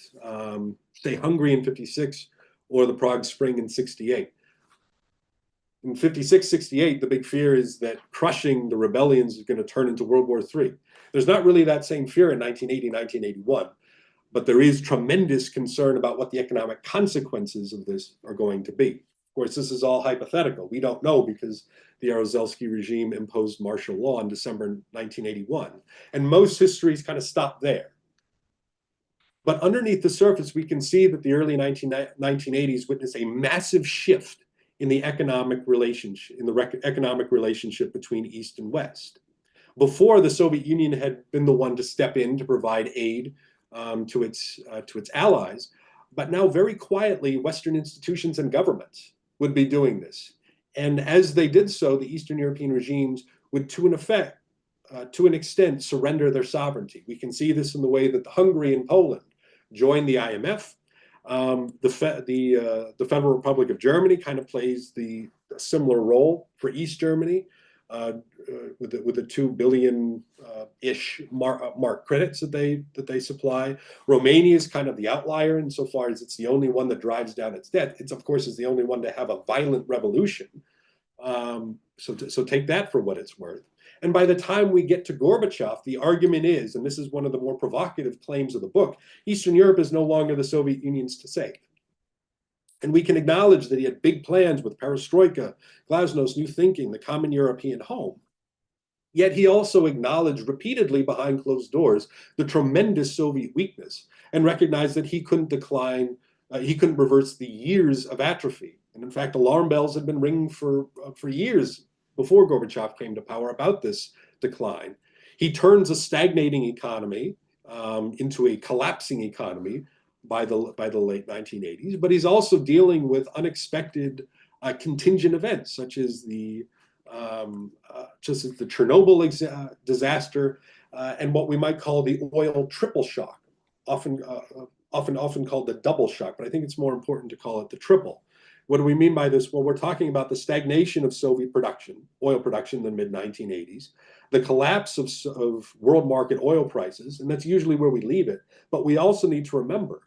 say, Hungary in 56 or the Prague Spring in 68. In 56, 68, the big fear is that crushing the rebellions is going to turn into World War III. There's not really that same fear in 1980, 1981, but there is tremendous concern about what the economic consequences of this are going to be. Of course, this is all hypothetical. We don't know because the Jaruzelski regime imposed martial law in December 1981. And most histories kind of stop there. But underneath the surface, we can see that the early 1980s witnessed a massive shift in the economic relationship, between East and West. Before, the Soviet Union had been the one to step in to provide aid to its allies, but now very quietly, Western institutions and governments would be doing this. And as they did so, the Eastern European regimes would, to an extent, surrender their sovereignty. We can see this in the way that Hungary and Poland joined the IMF. The Federal Republic of Germany kind of plays a similar role for East Germany with the 2 billion-ish mark credits that they supply. Romania is kind of the outlier insofar as it's the only one that drives down its debt. It's, of course, is the only one to have a violent revolution. So take that for what it's worth. And by the time we get to Gorbachev, the argument is, and this is one of the more provocative claims of the book, Eastern Europe is no longer the Soviet Union's to save. And we can acknowledge that he had big plans with perestroika, Glasnost, New Thinking, the common European home. Yet he also acknowledged repeatedly behind closed doors the tremendous Soviet weakness and recognized that he couldn't reverse the years of atrophy. And in fact, alarm bells had been ringing for years before Gorbachev came to power about this decline. He turns a stagnating economy into a collapsing economy by the late 1980s, but he's also dealing with unexpected contingent events, such as the Chernobyl disaster and what we might call the oil triple shock, often called the double shock, but I think it's more important to call it the triple. What do we mean by this? Well, we're talking about the stagnation of Soviet production, oil production in the mid 1980s, the collapse of world market oil prices, and that's usually where we leave it. But we also need to remember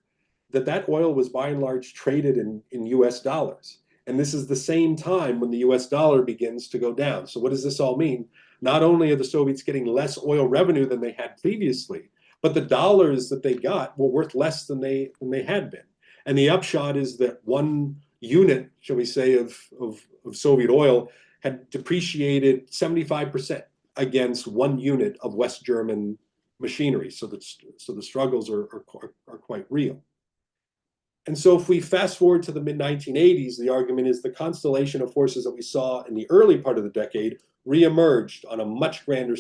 that that oil was by and large traded in US dollars. And this is the same time when the US dollar begins to go down. So, what does this all mean? Not only are the Soviets getting less oil revenue than they had previously, but the dollars that they got were worth less than they had been. And the upshot is that one unit, shall we say, of Soviet oil had depreciated 75% against one unit of West German machinery. So the struggles are quite real. And so if we fast forward to the mid 1980s, the argument is the constellation of forces that we saw in the early part of the decade reemerged on a much grander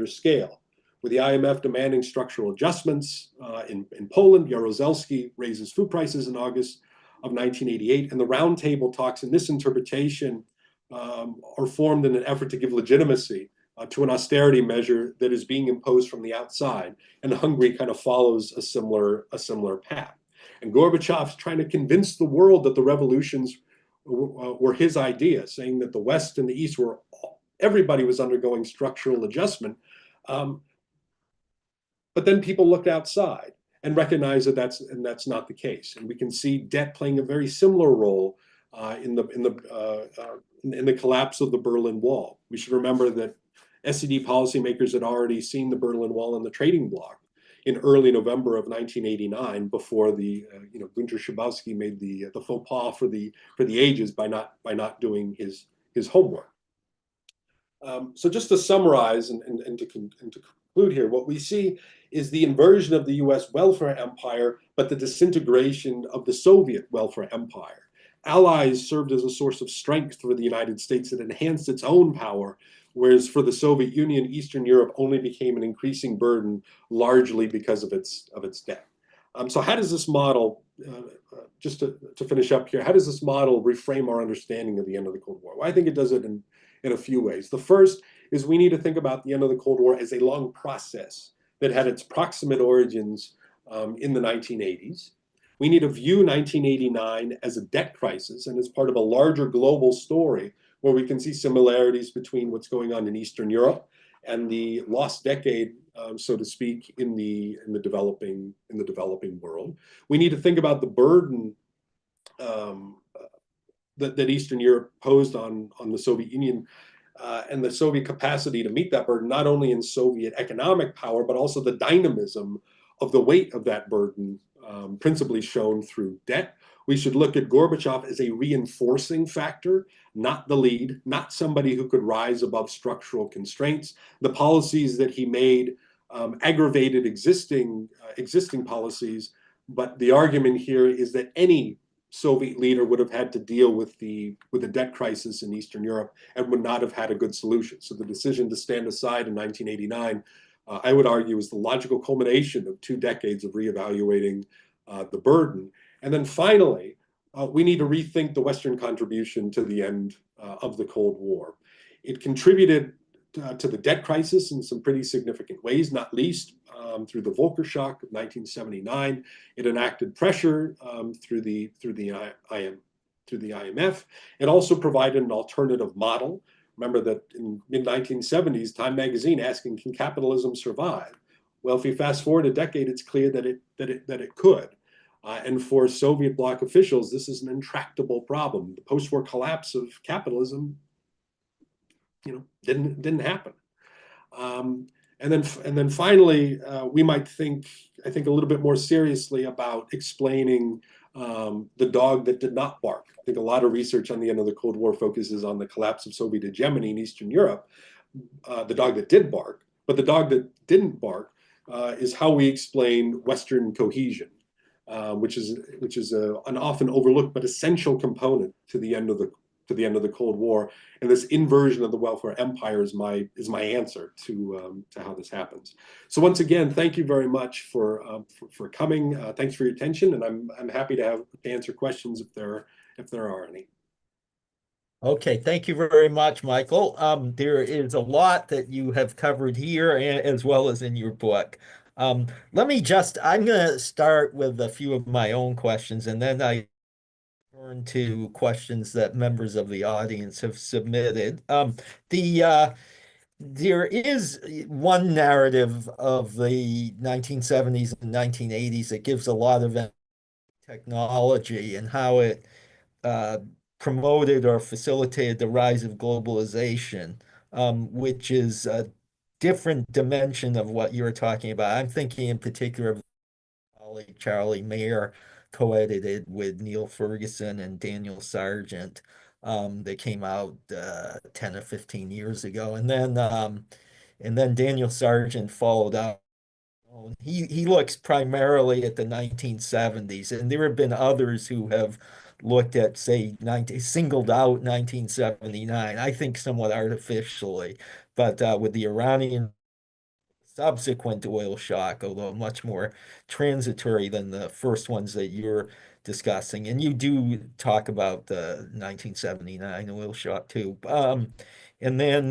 scale, with the IMF demanding structural adjustments in Poland. Jaruzelski raises food prices in August of 1988, and the roundtable talks in this interpretation are formed in an effort to give legitimacy to an austerity measure that is being imposed from the outside, and Hungary kind of follows a similar path. And Gorbachev's trying to convince the world that the revolutions were his idea, saying that the West and the East everybody was undergoing structural adjustment. But then people looked outside and recognized that that's not the case. And we can see debt playing a very similar role in the collapse of the Berlin Wall. We should remember that SED policymakers had already seen the Berlin Wall and the trading bloc in early November of 1989, before Günter Schabowski made the faux pas for the ages by not doing his homework. So just to summarize and to conclude here, what we see is the inversion of the US welfare empire, but the disintegration of the Soviet welfare empire. Allies served as a source of strength for the United States that enhanced its own power, whereas for the Soviet Union, Eastern Europe only became an increasing burden, largely because of its debt. So how does this model, just to finish up here, how does this model reframe our understanding of the end of the Cold War? Well, I think it does it in a few ways. The first is we need to think about the end of the Cold War as a long process that had its proximate origins in the 1980s. We need to view 1989 as a debt crisis and as part of a larger global story where we can see similarities between what's going on in Eastern Europe and the lost decade, so to speak, in the developing world. We need to think about the burden that Eastern Europe posed on the Soviet Union and the Soviet capacity to meet that burden, not only in Soviet economic power, but also the dynamism of the weight of that burden, principally shown through debt. We should look at Gorbachev as a reinforcing factor, not the lead, not somebody who could rise above structural constraints. The policies that he made aggravated existing policies, but the argument here is that any Soviet leader would have had to deal with the debt crisis in Eastern Europe and would not have had a good solution. So the decision to stand aside in 1989, I would argue, is the logical culmination of 2 decades of reevaluating the burden. And then finally, we need to rethink the Western contribution to the end of the Cold War. It contributed to the debt crisis in some pretty significant ways, not least through the Volcker shock of 1979. It enacted pressure through the IMF. It also provided an alternative model. Remember that in mid-1970s, Time magazine asking, can capitalism survive? Well, if we fast forward a decade, it's clear that it could. And for Soviet bloc officials, this is an intractable problem. The post-war collapse of capitalism, didn't happen. And then finally, we might think, I think, a little bit more seriously about explaining the dog that did not bark. I think a lot of research on the end of the Cold War focuses on the collapse of Soviet hegemony in Eastern Europe, the dog that did bark. But the dog that didn't bark is how we explain Western cohesion, which is an often overlooked but essential component to the end of the Cold War. And this inversion of the welfare empire is my answer to how this happens. So once again, thank you very much for coming. Thanks for your attention, and I'm happy to answer questions if there are any. Okay, thank you very much, Michael. There is a lot that you have covered here as well as in your book. I'm going to start with a few of my own questions, and then turn to questions that members of the audience have submitted. There is one narrative of the 1970s and 1980s that gives a lot of technology and how it uh, promoted or facilitated the rise of globalization, which is a different dimension of what you're talking about. I'm thinking in particular of colleague Charlie Mayer, co-edited with Neil Ferguson and Daniel Sargent, that came out 10 or 15 years ago. And then Daniel Sargent followed up. He looks primarily at the 1970s, and there have been others who have looked at, say, singled out 1979, I think somewhat artificially, but with the Iranian subsequent oil shock, although much more transitory than the first ones that you're discussing. And you do talk about the 1979 oil shock too. And then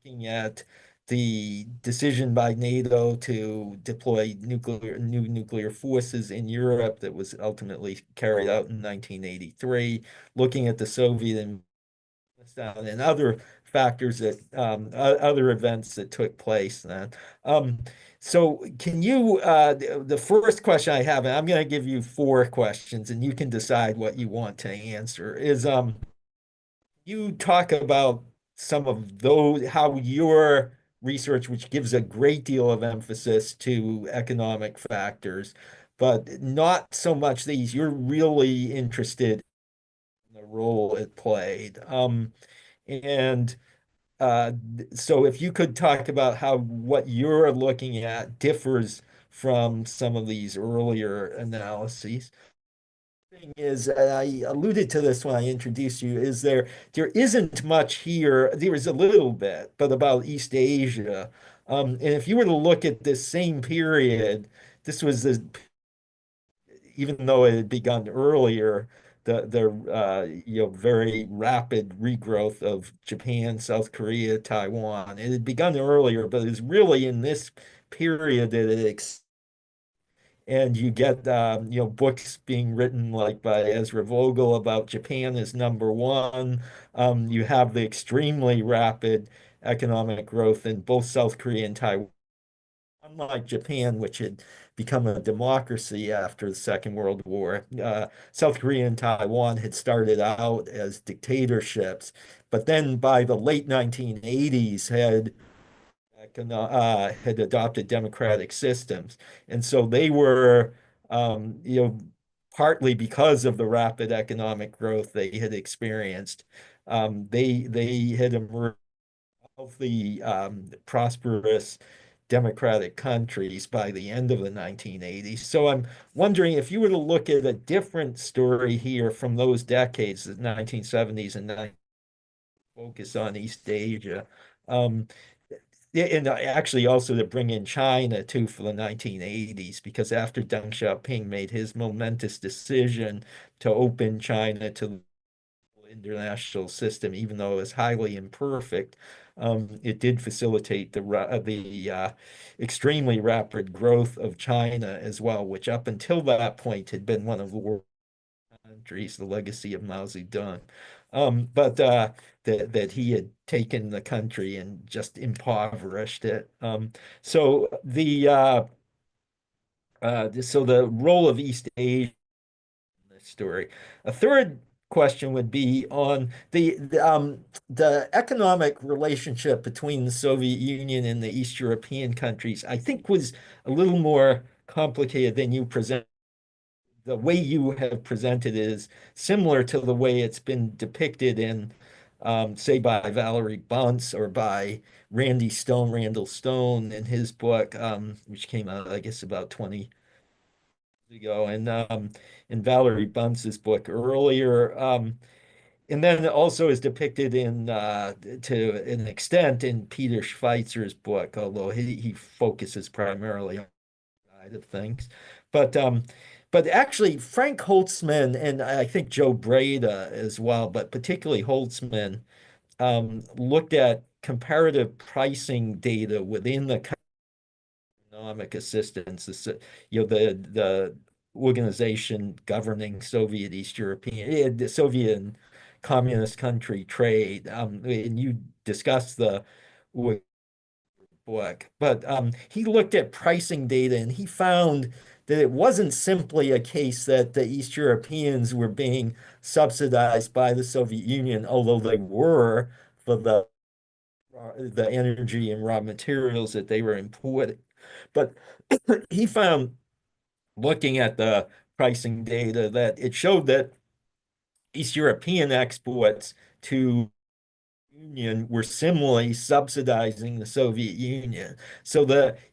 looking at the decision by NATO to deploy new nuclear forces in Europe that was ultimately carried out in 1983, looking at the Soviet and other factors that other events that took place then. Um, so can you the first question I have, and I'm going to give you four questions and you can decide what you want to answer, is you talk about some of those, how your research, which gives a great deal of emphasis to economic factors, but not so much these. You're really interested in the role it played. And so if you could talk about how what you're looking at differs from some of these earlier analyses. Thing is, and I alluded to this when I introduced you, is there isn't much here. There is a little bit, but about East Asia. And if you were to look at this same period, this was the even though it had begun earlier, the very rapid regrowth of Japan, South Korea, Taiwan. It had begun earlier, but it's really in this period that and you get books being written like by Ezra Vogel about Japan as number one. You have the extremely rapid economic growth in both South Korea and Taiwan. Unlike Japan, which had become a democracy after the Second World War, South Korea and Taiwan had started out as dictatorships, but then by the late 1980s had adopted democratic systems, and so they were, partly because of the rapid economic growth they had experienced, they had emerged healthy, prosperous democratic countries by the end of the 1980s. So I'm wondering if you were to look at a different story here from those decades, the 1970s and 90s, focus on East Asia. Um, yeah, and actually also to bring in China too for the 1980s, because after Deng Xiaoping made his momentous decision to open China to international system, even though it was highly imperfect, it did facilitate the extremely rapid growth of China as well, which up until that point had been one of the world countries, the legacy of Mao Zedong. But that he had taken the country and just impoverished it. So the role of East Asia this story. A third question would be on the economic relationship between the Soviet Union and the East European countries. I think was a little more complicated than you present. The way you have presented is similar to the way it's been depicted in, say, by Valerie Bunce or by Randall Stone in his book, which came out, I guess, about 20 ago, and in Valerie Bunce's book earlier. And then it also is depicted to an extent in Peter Schweitzer's book, although he focuses primarily on the side of things. But actually, Frank Holtzman and I think Joe Breda as well, but particularly Holtzman, looked at comparative pricing data within the economic assistance. The organization governing Soviet East European, the Soviet and communist country trade. And you discussed the book, but he looked at pricing data and he found that it wasn't simply a case that the East Europeans were being subsidized by the Soviet Union, although they were for the energy and raw materials that they were importing. But he found, looking at the pricing data, that it showed that East European exports to Union were similarly subsidizing the Soviet Union. So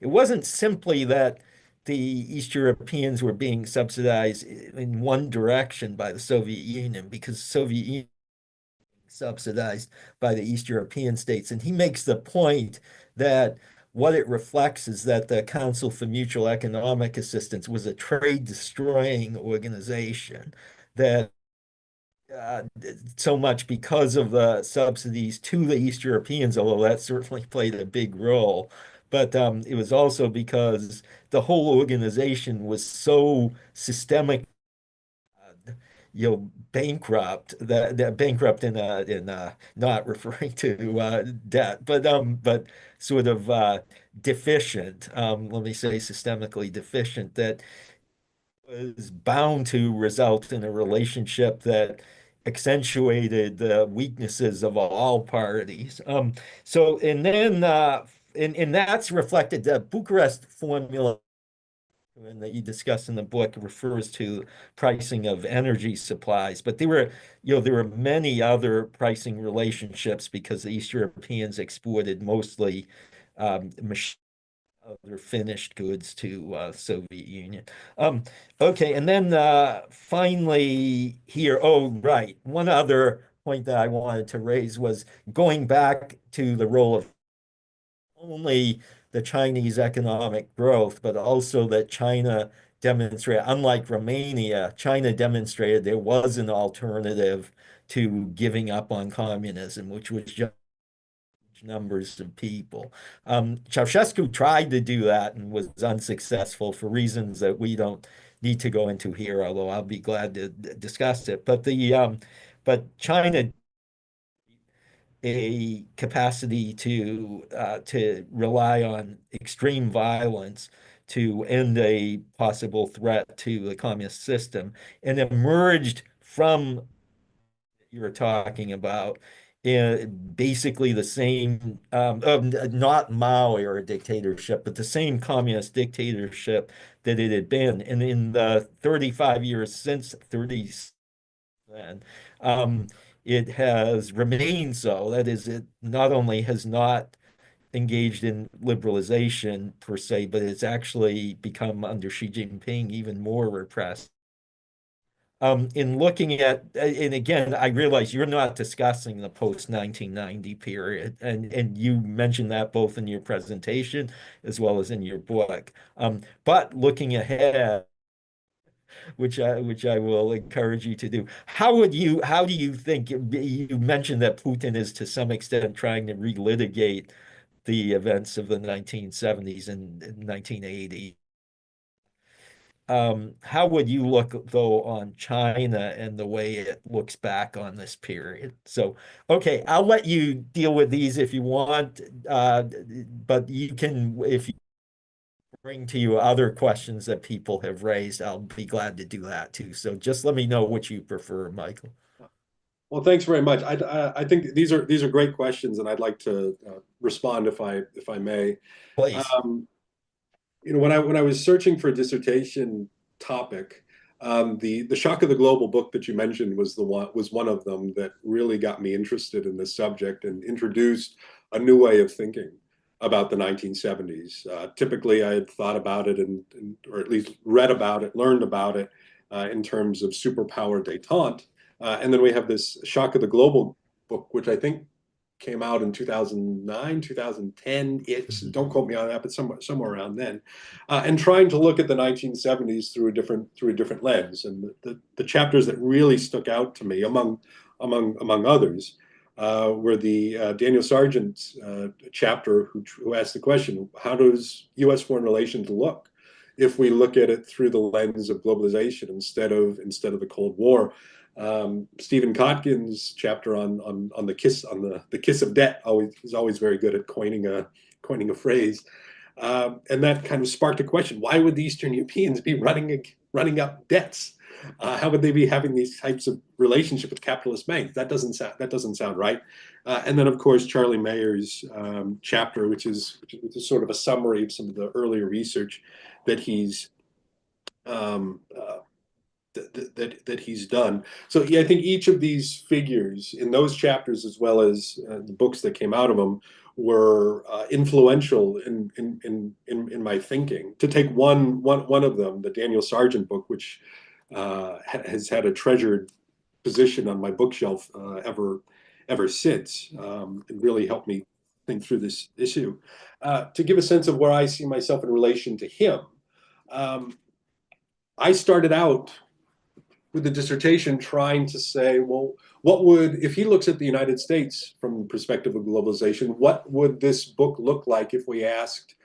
it wasn't simply that the East Europeans were being subsidized in one direction by the Soviet Union, because the Soviet Union subsidized by the East European states. And he makes the point that what it reflects is that the Council for Mutual Economic Assistance was a trade destroying organization that uh, so much because of the subsidies to the East Europeans, although that certainly played a big role. But it was also because the whole organization was so systemic, bankrupt, that bankrupt in not referring to debt, but sort of deficient. Let me say systemically deficient, that was bound to result in a relationship that accentuated the weaknesses of all parties. And that's reflected. The Bucharest formula and that you discuss in the book refers to pricing of energy supplies, but there were many other pricing relationships because the East Europeans exported mostly machine, other finished goods to Soviet Union. Um, okay, and then finally here, oh, right, one other point that I wanted to raise was going back to the role of only the Chinese economic growth, but also that China demonstrated, unlike Romania, China demonstrated there was an alternative to giving up on communism, which was just numbers of people. Ceausescu tried to do that and was unsuccessful for reasons that we don't need to go into here, although I'll be glad to discuss it. But China a capacity to rely on extreme violence to end a possible threat to the communist system, and emerged from you were talking about basically the same, not Mao era dictatorship, but the same communist dictatorship that it had been. And in the 35 years since 30 then, um, it has remained so. That is, it not only has not engaged in liberalization per se, but it's actually become under Xi Jinping even more repressed. In looking at, and again, I realize you're not discussing the post 1990 period, and you mentioned that both in your presentation as well as in your book. But looking ahead, which I will encourage you to do. How do you think, you mentioned that Putin is to some extent trying to relitigate the events of the 1970s and 1980. How would you look though on China and the way it looks back on this period? So, okay, I'll let you deal with these if you want, but you can, if you bring to you other questions that people have raised, I'll be glad to do that too. So just let me know what you prefer, Michael. Well, thanks very much. I think these are great questions, and I'd like to respond if I may. Please. Um, when I was searching for a dissertation topic, the Shock of the Global book that you mentioned was one of them that really got me interested in this subject and introduced a new way of thinking about the 1970s. Typically, I had thought about it or at least read about it, learned about it in terms of superpower détente. And then we have this Shock of the Global book, which I think came out in 2009, 2010. It's Mhm. don't quote me on that, but somewhere around then. And trying to look at the 1970s through a different lens. And the chapters that really stuck out to me, among others, were the Daniel Sargent chapter, who asked the question, how does U.S. foreign relations look if we look at it through the lens of globalization instead of the Cold War. Stephen Kotkin's chapter on the kiss of debt is always very good at coining a phrase. And that kind of sparked a question: why would the Eastern Europeans be running up debts? How would they be having these types of relationship with capitalist banks? That doesn't sound right. And then, of course, Charlie Mayer's chapter, which is sort of a summary of some of the earlier research that he's um, uh, that he's done. So yeah, I think each of these figures in those chapters, as well as the books that came out of them, were influential in my thinking. To take one of them, the Daniel Sargent book, which has had a treasured position on my bookshelf ever since. It really helped me think through this issue. To give a sense of where I see myself in relation to him, um, I started out with the dissertation trying to say, well, if he looks at the United States from the perspective of globalization, what would this book look like if we asked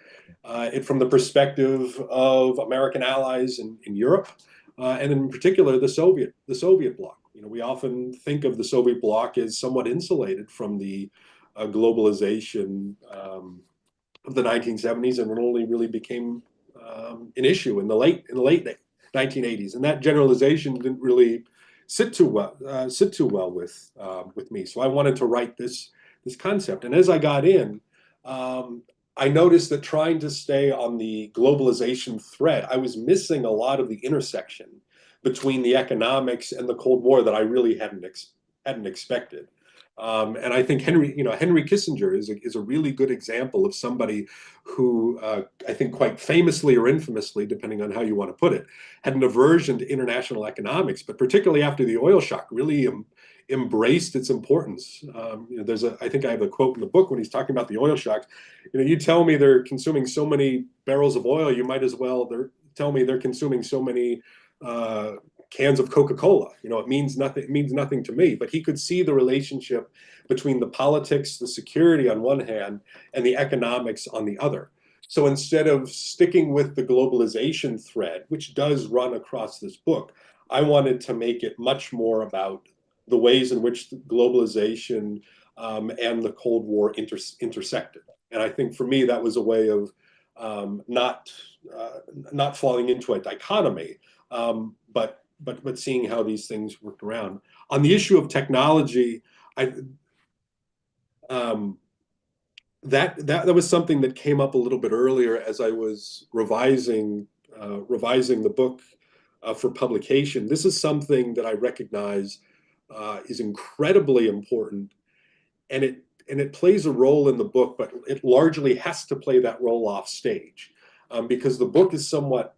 it from the perspective of American allies in Europe, and in particular the Soviet bloc? We often think of the Soviet bloc as somewhat insulated from the globalization of the 1970s, and it only really became an issue in the late 1980s, and that generalization didn't really sit too well with me. So I wanted to write this concept, and as I got in, I noticed that trying to stay on the globalization thread, I was missing a lot of the intersection between the economics and the Cold War that I really hadn't expected. And I think Henry Kissinger is a really good example of somebody who I think quite famously or infamously, depending on how you want to put it, had an aversion to international economics, but particularly after the oil shock, really embraced its importance. I think I have a quote in the book when he's talking about the oil shocks. You tell me they're consuming so many barrels of oil, you might as well tell me they're consuming so many uh, cans of Coca-Cola. It means nothing. It means nothing to me. But he could see the relationship between the politics, the security on one hand, and the economics on the other. So instead of sticking with the globalization thread, which does run across this book, I wanted to make it much more about the ways in which globalization and the Cold War intersected. And I think for me, that was a way of not falling into a dichotomy, but seeing how these things worked around. On the issue of technology, I um, that was something that came up a little bit earlier as I was revising the book for publication. This is something that I recognize is incredibly important, and it plays a role in the book, but it largely has to play that role off stage, because the book is somewhat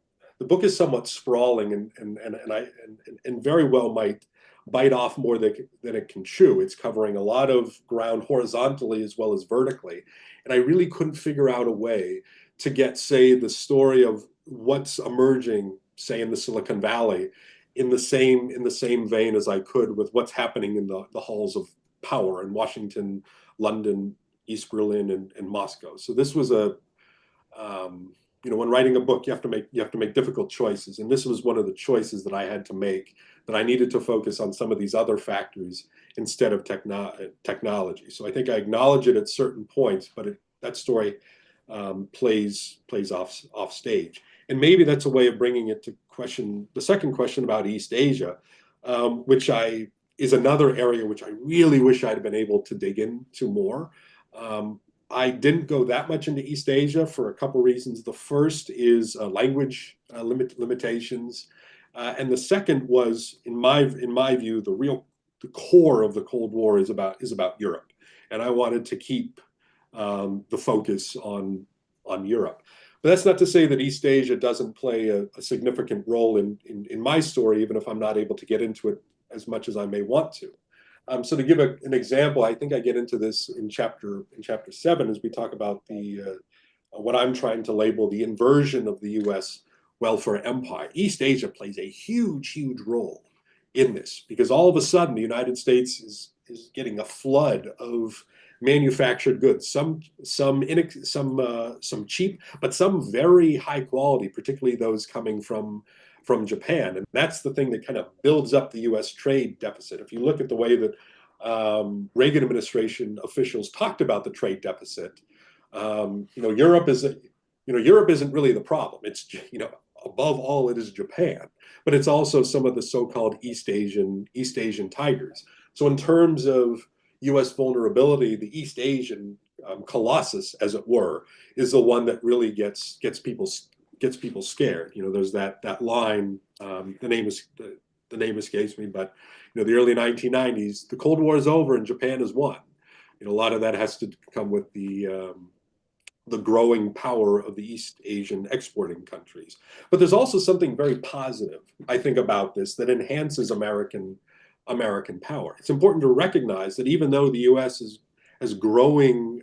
sprawling, and very well might bite off more than it can chew. It's covering a lot of ground horizontally as well as vertically, and I really couldn't figure out a way to get, say, the story of what's emerging, say, in the Silicon Valley, in the same vein as I could with what's happening in the halls of power in Washington, London, East Berlin, and Moscow. So this was when writing a book, you have to make difficult choices, and this was one of the choices that I had to make. That I needed to focus on some of these other factors instead of technology. So I think I acknowledge it at certain points, but that story plays off stage, and maybe that's a way of bringing it to the second question about East Asia, which is another area which I really wish I'd been able to dig into more. Um, I didn't go that much into East Asia for a couple reasons. The first is language limitations, and the second was, in my view, the core of the Cold War is about Europe, and I wanted to keep the focus on Europe. But that's not to say that East Asia doesn't play a significant role in my story, even if I'm not able to get into it as much as I may want to. So to give an example, I think I get into this in chapter 7 as we talk about the what I'm trying to label the inversion of the U.S. welfare empire. East Asia plays a huge role in this, because all of a sudden the United States is getting a flood of manufactured goods, some cheap, but some very high quality, particularly those coming from Japan. And that's the thing that kind of builds up the U.S. trade deficit. If you look at the way that Reagan administration officials talked about the trade deficit, Europe isn't really the problem. It's, above all, it is Japan, but it's also some of the so-called East Asian tigers. So in terms of U.S. vulnerability, the East Asian colossus, as it were, is the one that really gets people scared. There's that line. The name escapes me, but the early 1990s, the Cold War is over and Japan has won. A lot of that has to come with the growing power of the East Asian exporting countries. But there's also something very positive, I think, about this that enhances American power. It's important to recognize that even though the U.S. has growing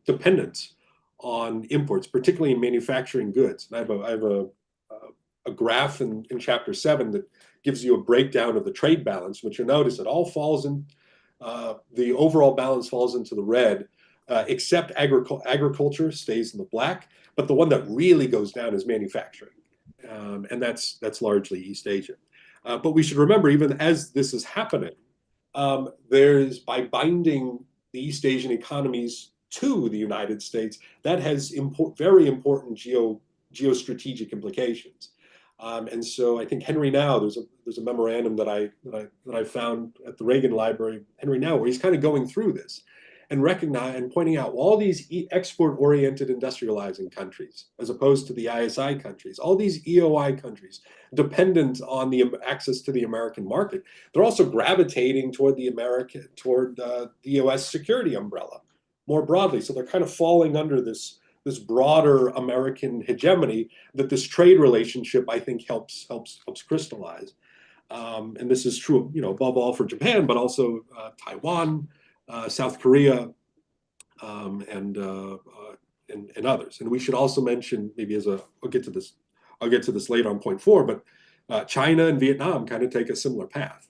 dependence on imports, particularly in manufacturing goods. And I have a graph in chapter 7 that gives you a breakdown of the trade balance, which you'll notice it all falls in, the overall balance falls into the red, except agriculture stays in the black, but the one that really goes down is manufacturing. And that's largely East Asia. But we should remember, even as this is happening, there's, by binding the East Asian economies to the United States, that has very important geostrategic implications. And so I think Henry Now, there's a memorandum that I found at the Reagan Library, Henry Now, where he's kind of going through this and pointing out all these export-oriented industrializing countries, as opposed to the ISI countries, all these EOI countries, dependent on the access to the American market, they're also gravitating toward the U.S. security umbrella more broadly. So they're kind of falling under this broader American hegemony that this trade relationship, I think, helps crystallize. And this is true, above all for Japan, but also Taiwan, South Korea, and others. And we should also mention, maybe I'll get to this later on point 4, but China and Vietnam kind of take a similar path,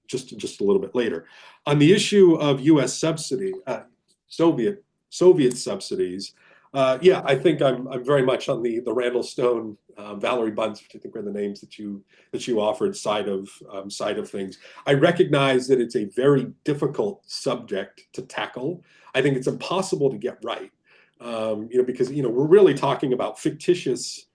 just a little bit later. On the issue of U.S. subsidy, Soviet subsidies, I think I'm very much on the Randall Stone, Valerie Bunce, which I think were the names that you offered, side of things. I recognize that it's a very difficult subject to tackle. I think it's impossible to get right, because we're really talking about fictitious,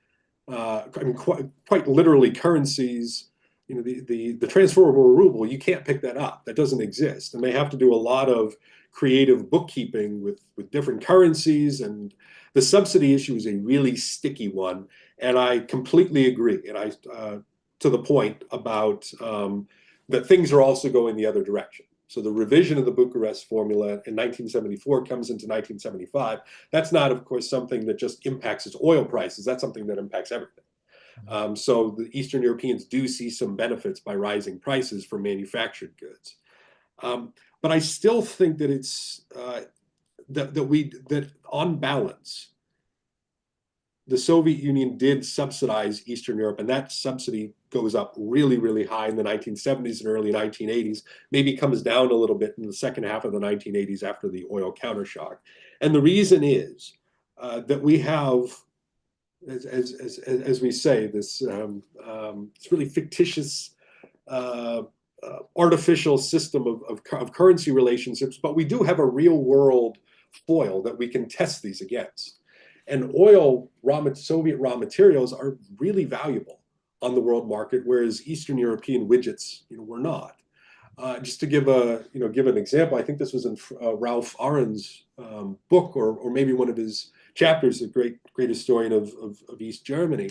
quite literally currencies. The transferable ruble, you can't pick that up. That doesn't exist, and they have to do a lot of creative bookkeeping with different currencies, and the subsidy issue is a really sticky one. And I completely agree. And to the point about that things are also going the other direction. So the revision of the Bucharest Formula in 1974 comes into 1975. That's not, of course, something that just impacts its oil prices. That's something that impacts everything. So the Eastern Europeans do see some benefits by rising prices for manufactured goods. But I still think that it's that on balance, the Soviet Union did subsidize Eastern Europe, and that subsidy goes up really, really high in the 1970s and early 1980s, maybe comes down a little bit in the second half of the 1980s after the oil countershock. And the reason is that we have, as we say, this it's really fictitious, artificial system of currency relationships, but we do have a real world foil that we can test these against. And Soviet raw materials are really valuable on the world market, whereas Eastern European widgets, were not. Just to give an example, I think this was in Ralph Ahrens' book, or maybe one of his chapters, a great historian of East Germany,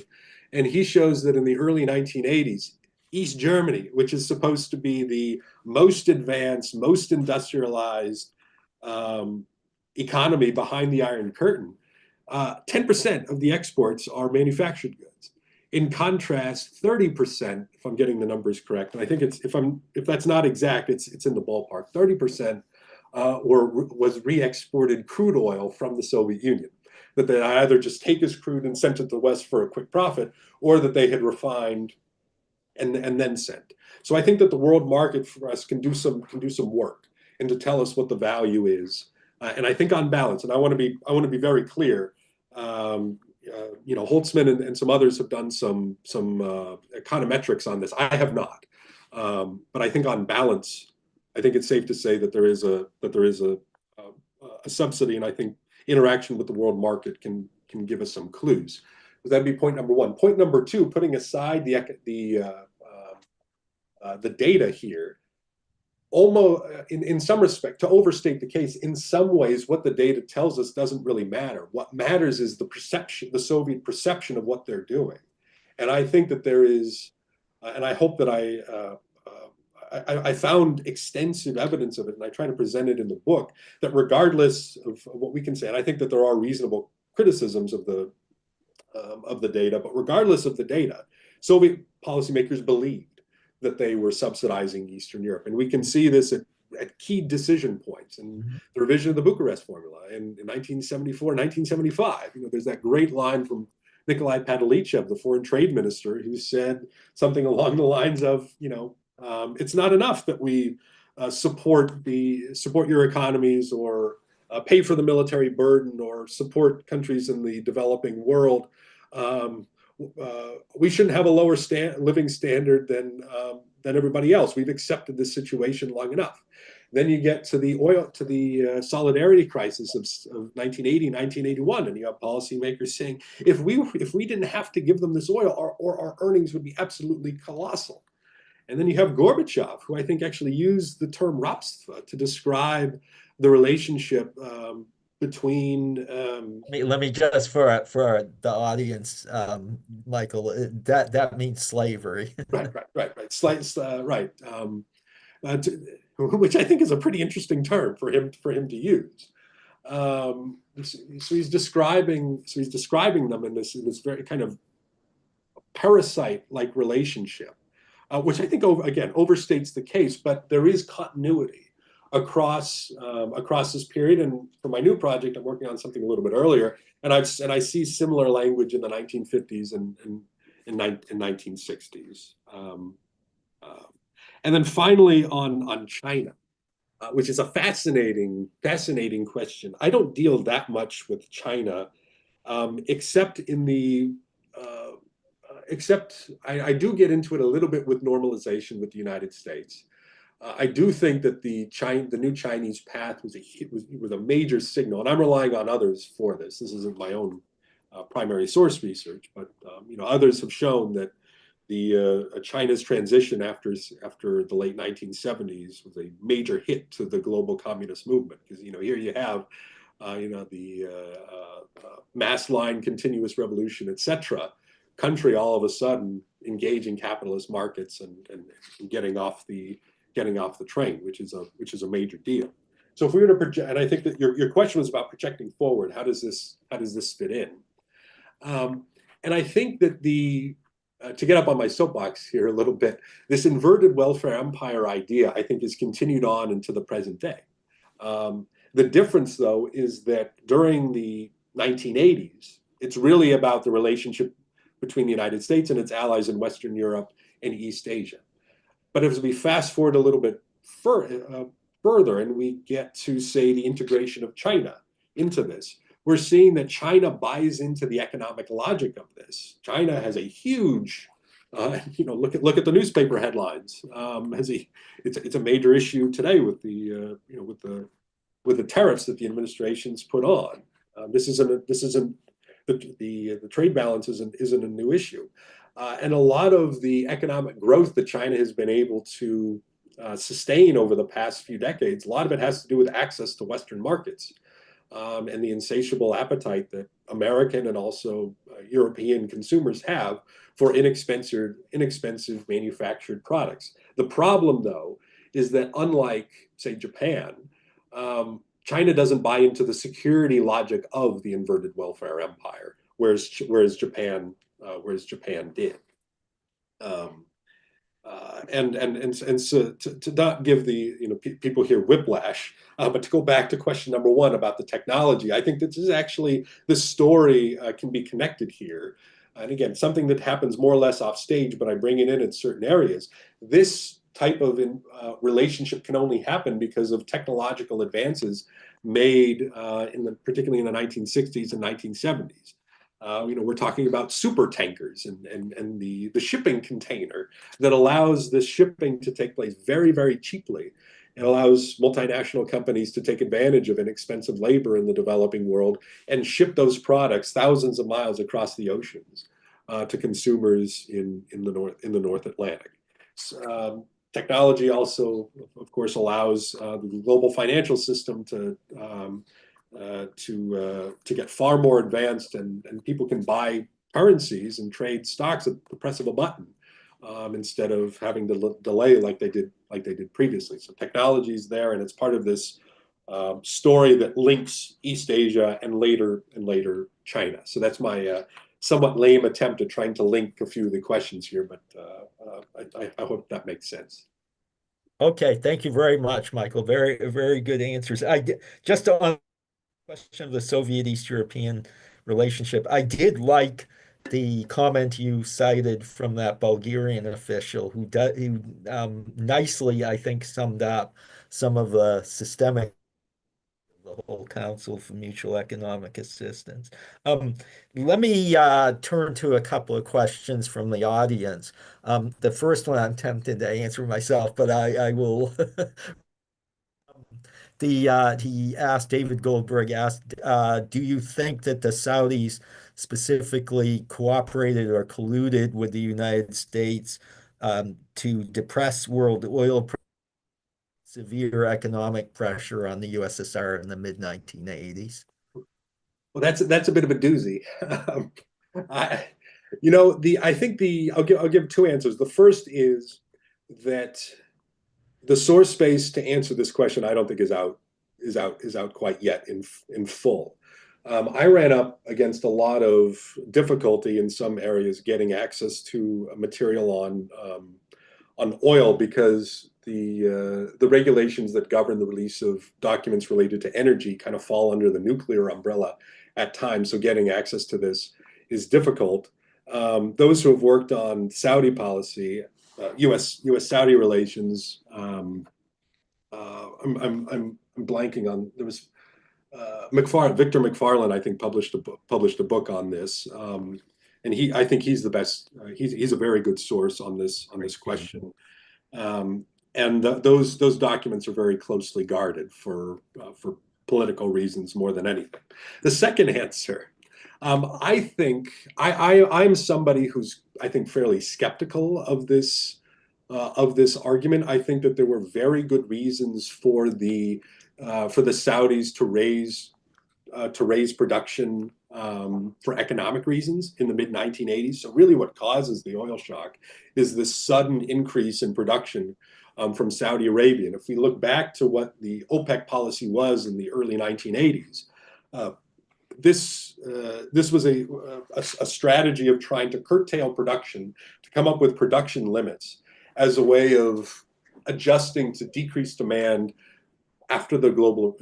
and he shows that in the early 1980s, East Germany, which is supposed to be the most advanced, most industrialized economy behind the Iron Curtain, 10% of the exports are manufactured goods. In contrast, 30%, if I'm getting the numbers correct, and I think if that's not exact, it's in the ballpark. 30% was re-exported crude oil from the Soviet Union, that they either just take as crude and sent it to the West for a quick profit, or that they had refined and then sent. So I think that the world market for us can do some work. and to tell us what the value is. And I think on balance, and I want to be very clear. Holtzman and some others have done some econometrics on this. I have not, but I think on balance, I think it's safe to say that there is a subsidy, and I think interaction with the world market can give us some clues. So that'd be point number one. Point number two, putting aside the data here, almost in some respect, to overstate the case, in some ways, what the data tells us doesn't really matter. What matters is the perception, the Soviet perception of what they're doing. And I think that there is, and I hope that I found extensive evidence of it, and I try to present it in the book, that regardless of what we can say, and I think that there are reasonable criticisms of the data, but regardless of the data, Soviet policymakers believed that they were subsidizing Eastern Europe. And we can see this at key decision points in the revision of the Bucharest Formula in 1974, 1975. There's that great line from Nikolai Padalichev, the foreign trade minister, who said something along the lines of, it's not enough that we support your economies or pay for the military burden or support countries in the developing world. We shouldn't have a lower living standard than everybody else. We've accepted this situation long enough. Then you get to the solidarity crisis of 1980, 1981, and you have policymakers saying, if we didn't have to give them this oil, our earnings would be absolutely colossal. And then you have Gorbachev, who I think actually used the term Rapstva to describe the relationship between. Let me just for the audience, Michael, that means slavery. Right. Right. Which I think is a pretty interesting term for him to use. So he's describing them in this very kind of parasite-like relationship, which I think again overstates the case, but there is continuity across this period. And for my new project, I'm working on something a little bit earlier, and I see similar language in the 1950s and 1960s. And then finally on China, which is a fascinating question. I don't deal that much with China, except I do get into it a little bit with normalization with the United States. I do think that the new Chinese path was a major signal, and I'm relying on others for this. This isn't my own primary source research, but others have shown that China's transition after the late 1970s was a major hit to the global communist movement, because here you have the mass line continuous revolution, etc. Country all of a sudden engaging capitalist markets and getting off the train, which is a major deal. So if we were to project, and I think that your question was about projecting forward, how does this fit in? And I think that to get up on my soapbox here a little bit, this inverted welfare empire idea, I think, is continued on into the present day. The difference, though, is that during the 1980s, it's really about the relationship between the United States and its allies in Western Europe and East Asia. But as we fast forward a little bit further and we get to, say, the integration of China into this, we're seeing that China buys into the economic logic of this. China has a huge, look at the newspaper headlines. It's a major issue today with the tariffs that the administration's put on. The trade balance isn't a new issue, and a lot of the economic growth that China has been able to sustain over the past few decades, a lot of it has to do with access to Western markets. And the insatiable appetite that American and also European consumers have for inexpensive manufactured products. The problem, though, is that unlike, say, Japan, China doesn't buy into the security logic of the inverted welfare empire, whereas Japan did. And so to not give the people here whiplash, but to go back to question number one about the technology, I think this is actually, the story can be connected here. And again, something that happens more or less off stage, but I bring it in certain areas. This type of relationship can only happen because of technological advances made particularly in the 1960s and 1970s. We're talking about super tankers and the shipping container that allows this shipping to take place very, very cheaply. It allows multinational companies to take advantage of inexpensive labor in the developing world and ship those products thousands of miles across the oceans to consumers in the North Atlantic. Technology also, of course, allows the global financial system to get far more advanced, and people can buy currencies and trade stocks at the press of a button instead of having to delay like they did previously. So technology is there, and it's part of this story that links East Asia and later China. So that's my somewhat lame attempt at trying to link a few of the questions here, but I hope that makes sense. Okay, thank you very much, Michael. Very, very good answers. Just on the question of the Soviet East European relationship, I did like the comment you cited from that Bulgarian official who nicely, I think, summed up some of the systemic the whole Council for Mutual Economic Assistance. Let me turn to a couple of questions from the audience. The first one I'm tempted to answer myself, but I will. David Goldberg asked, do you think that the Saudis specifically cooperated or colluded with the United States to depress world oil severe economic pressure on the USSR in the mid-1980s? Well, that's a bit of a doozy. I, I'll give two answers. The first is that the source space to answer this question I don't think is out quite yet in full. I ran up against a lot of difficulty in some areas getting access to material on oil because the regulations that govern the release of documents related to energy kind of fall under the nuclear umbrella at times. So getting access to this is difficult. Those who have worked on Saudi policy, U.S.-Saudi relations, I'm blanking on. There was Victor McFarlane, I think, published a book on this, and I think he's the best. He's a very good source on this question. Those documents are very closely guarded for political reasons more than anything. The second answer, I think I'm somebody who's I think fairly skeptical of this argument. I think that there were very good reasons for the Saudis to raise production for economic reasons in the mid-1980s. So really what causes the oil shock is this sudden increase in production from Saudi Arabia. And if we look back to what the OPEC policy was in the early 1980s, this was a strategy of trying to curtail production, to come up with production limits as a way of adjusting to decreased demand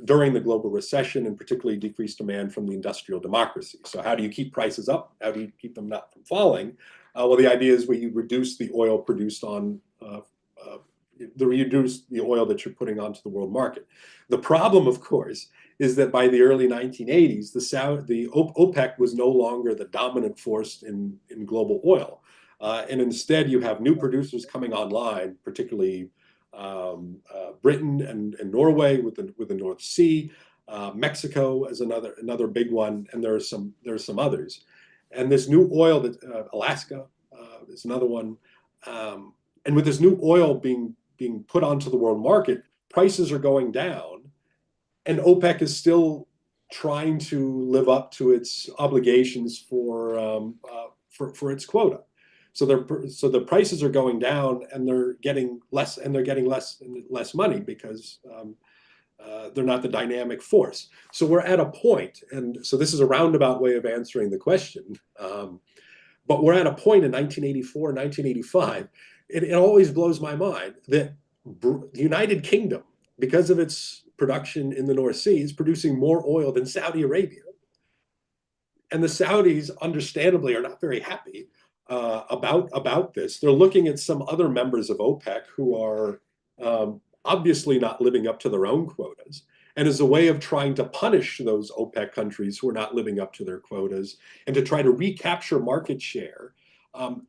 during the global recession, and particularly decreased demand from the industrial democracy. So how do you keep prices up? How do you keep them not from falling? Well, the idea is you reduce the oil produced on reduce the oil that you're putting onto the world market. The problem, of course, is that by the early 1980s, the OPEC was no longer the dominant force in global oil, and instead you have new producers coming online, particularly Britain and Norway with the North Sea, Mexico is another big one, and there are some others. And this new oil that Alaska is another one, and with this new oil being put onto the world market, prices are going down, and OPEC is still trying to live up to its obligations for its quota. So the prices are going down, and they're getting less money because they're not the dynamic force. So we're at a point, and so this is a roundabout way of answering the question. But we're at a point in 1984, 1985. It always blows my mind that the United Kingdom, because of its production in the North Sea, is producing more oil than Saudi Arabia. And the Saudis, understandably, are not very happy about this. They're looking at some other members of OPEC who are obviously not living up to their own quotas, and as a way of trying to punish those OPEC countries who are not living up to their quotas and to try to recapture market share.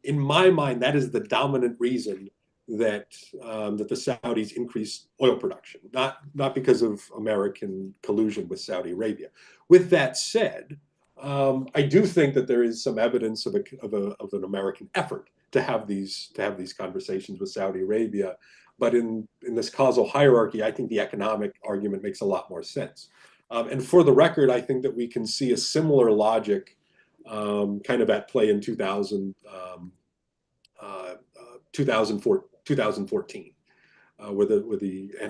In my mind, that is the dominant reason that the Saudis increased oil production, not because of American collusion with Saudi Arabia. With that said, I do think that there is some evidence of an American effort to have these conversations with Saudi Arabia, but in this causal hierarchy, I think the economic argument makes a lot more sense. And for the record, I think that we can see a similar logic kind of at play in 2014,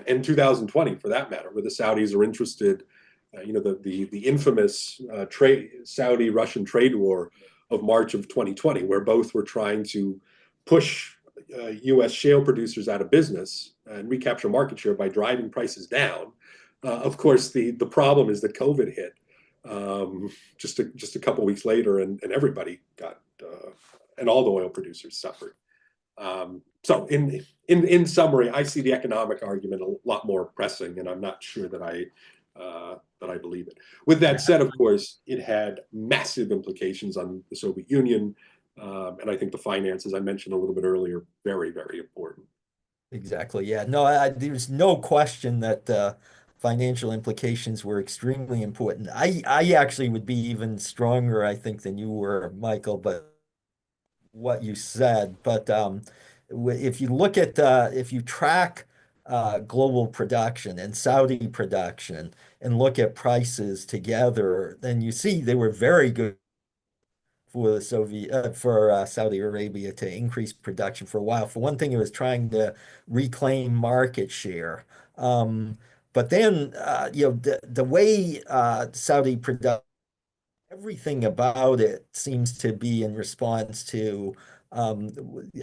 and 2020 for that matter, where the Saudis are interested. The infamous Saudi-Russian trade war of March of 2020, where both were trying to push U.S. shale producers out of business and recapture market share by driving prices down. Of course, the problem is that COVID hit just a couple weeks later, and everybody got and all the oil producers suffered. So in summary, I see the economic argument a lot more pressing, and I'm not sure that I believe it. With that said, of course, it had massive implications on the Soviet Union, and I think the finances I mentioned a little bit earlier, very, very important. Exactly. Yeah. No, there's no question that financial implications were extremely important. I actually would be even stronger, I think, than you were, Michael, but what you said. But if you look at if you track global production and Saudi production and look at prices together, then you see they were very good for the for Saudi Arabia to increase production for a while. For one thing, it was trying to reclaim market share. But then, the way Saudi production, everything about it seems to be in response to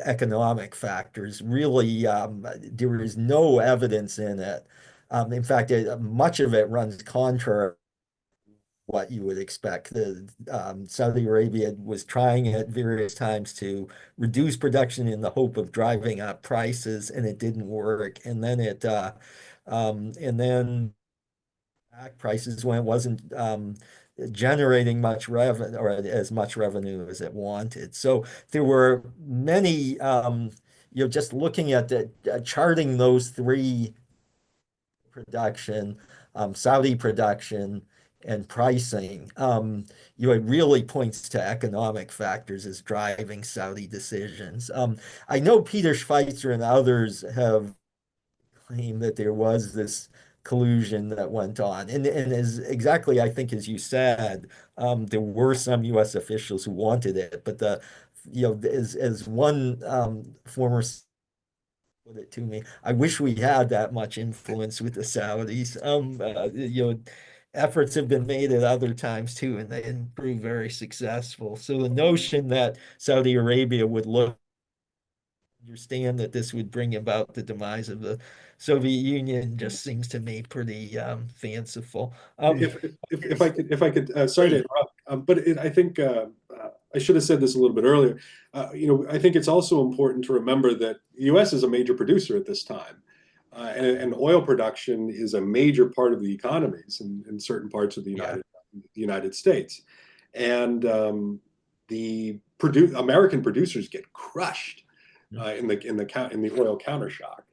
economic factors. Really, there is no evidence in it. In fact, much of it runs contrary what you would expect. Saudi Arabia was trying at various times to reduce production in the hope of driving up prices, and it didn't work. And then prices when it wasn't generating much revenue or as much revenue as it wanted. So there were many, just looking at charting those three production, Saudi production, and pricing, it really points to economic factors as driving Saudi decisions. I know Peter Schweitzer and others have claimed that there was this collusion that went on. And as exactly, I think, as you said, there were some U.S. officials who wanted it, but as one former put it to me, I wish we had that much influence with the Saudis. Efforts have been made at other times too, and they didn't prove very successful. So the notion that Saudi Arabia would understand that this would bring about the demise of the Soviet Union just seems to me pretty fanciful. If I could, sorry to interrupt, I think I should have said this a little bit earlier. I think it's also important to remember that the U.S. is a major producer at this time, and oil production is a major part of the economies in certain parts of the United States, and American producers get crushed in the oil counter shock.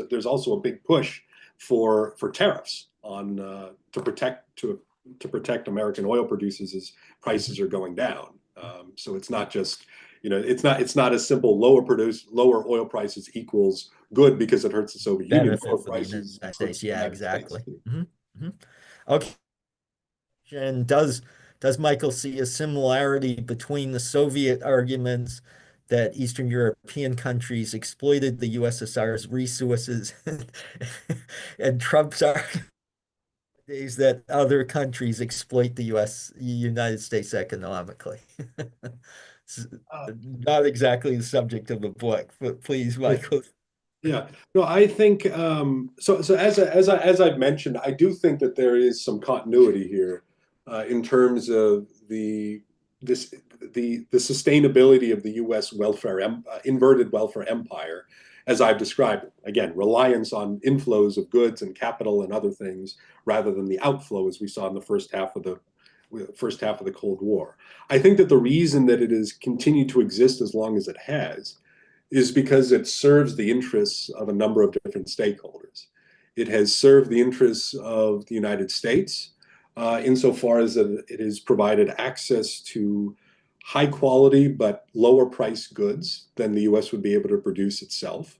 There's also a big push for tariffs on to protect American oil producers as prices are going down. So it's not just it's not a simple lower oil prices equals good because it hurts the Soviet Union. Lower prices hurts the United exactly. Okay. And does Michael see a similarity between the Soviet arguments that Eastern European countries exploited the USSR's resources and Trump's argument is that other countries exploit the United States economically? Not exactly the subject of the book, but please, Michael. Yeah, no, I think so. As I've mentioned, I do think that there is some continuity here in terms of this the sustainability of the U.S. inverted welfare empire, as I've described it. Again, reliance on inflows of goods and capital and other things rather than the outflow as we saw in the first half of the Cold War. I think that the reason that it has continued to exist as long as it has is because it serves the interests of a number of different stakeholders. It has served the interests of the United States insofar as that it has provided access to high quality but lower price goods than the U.S. would be able to produce itself.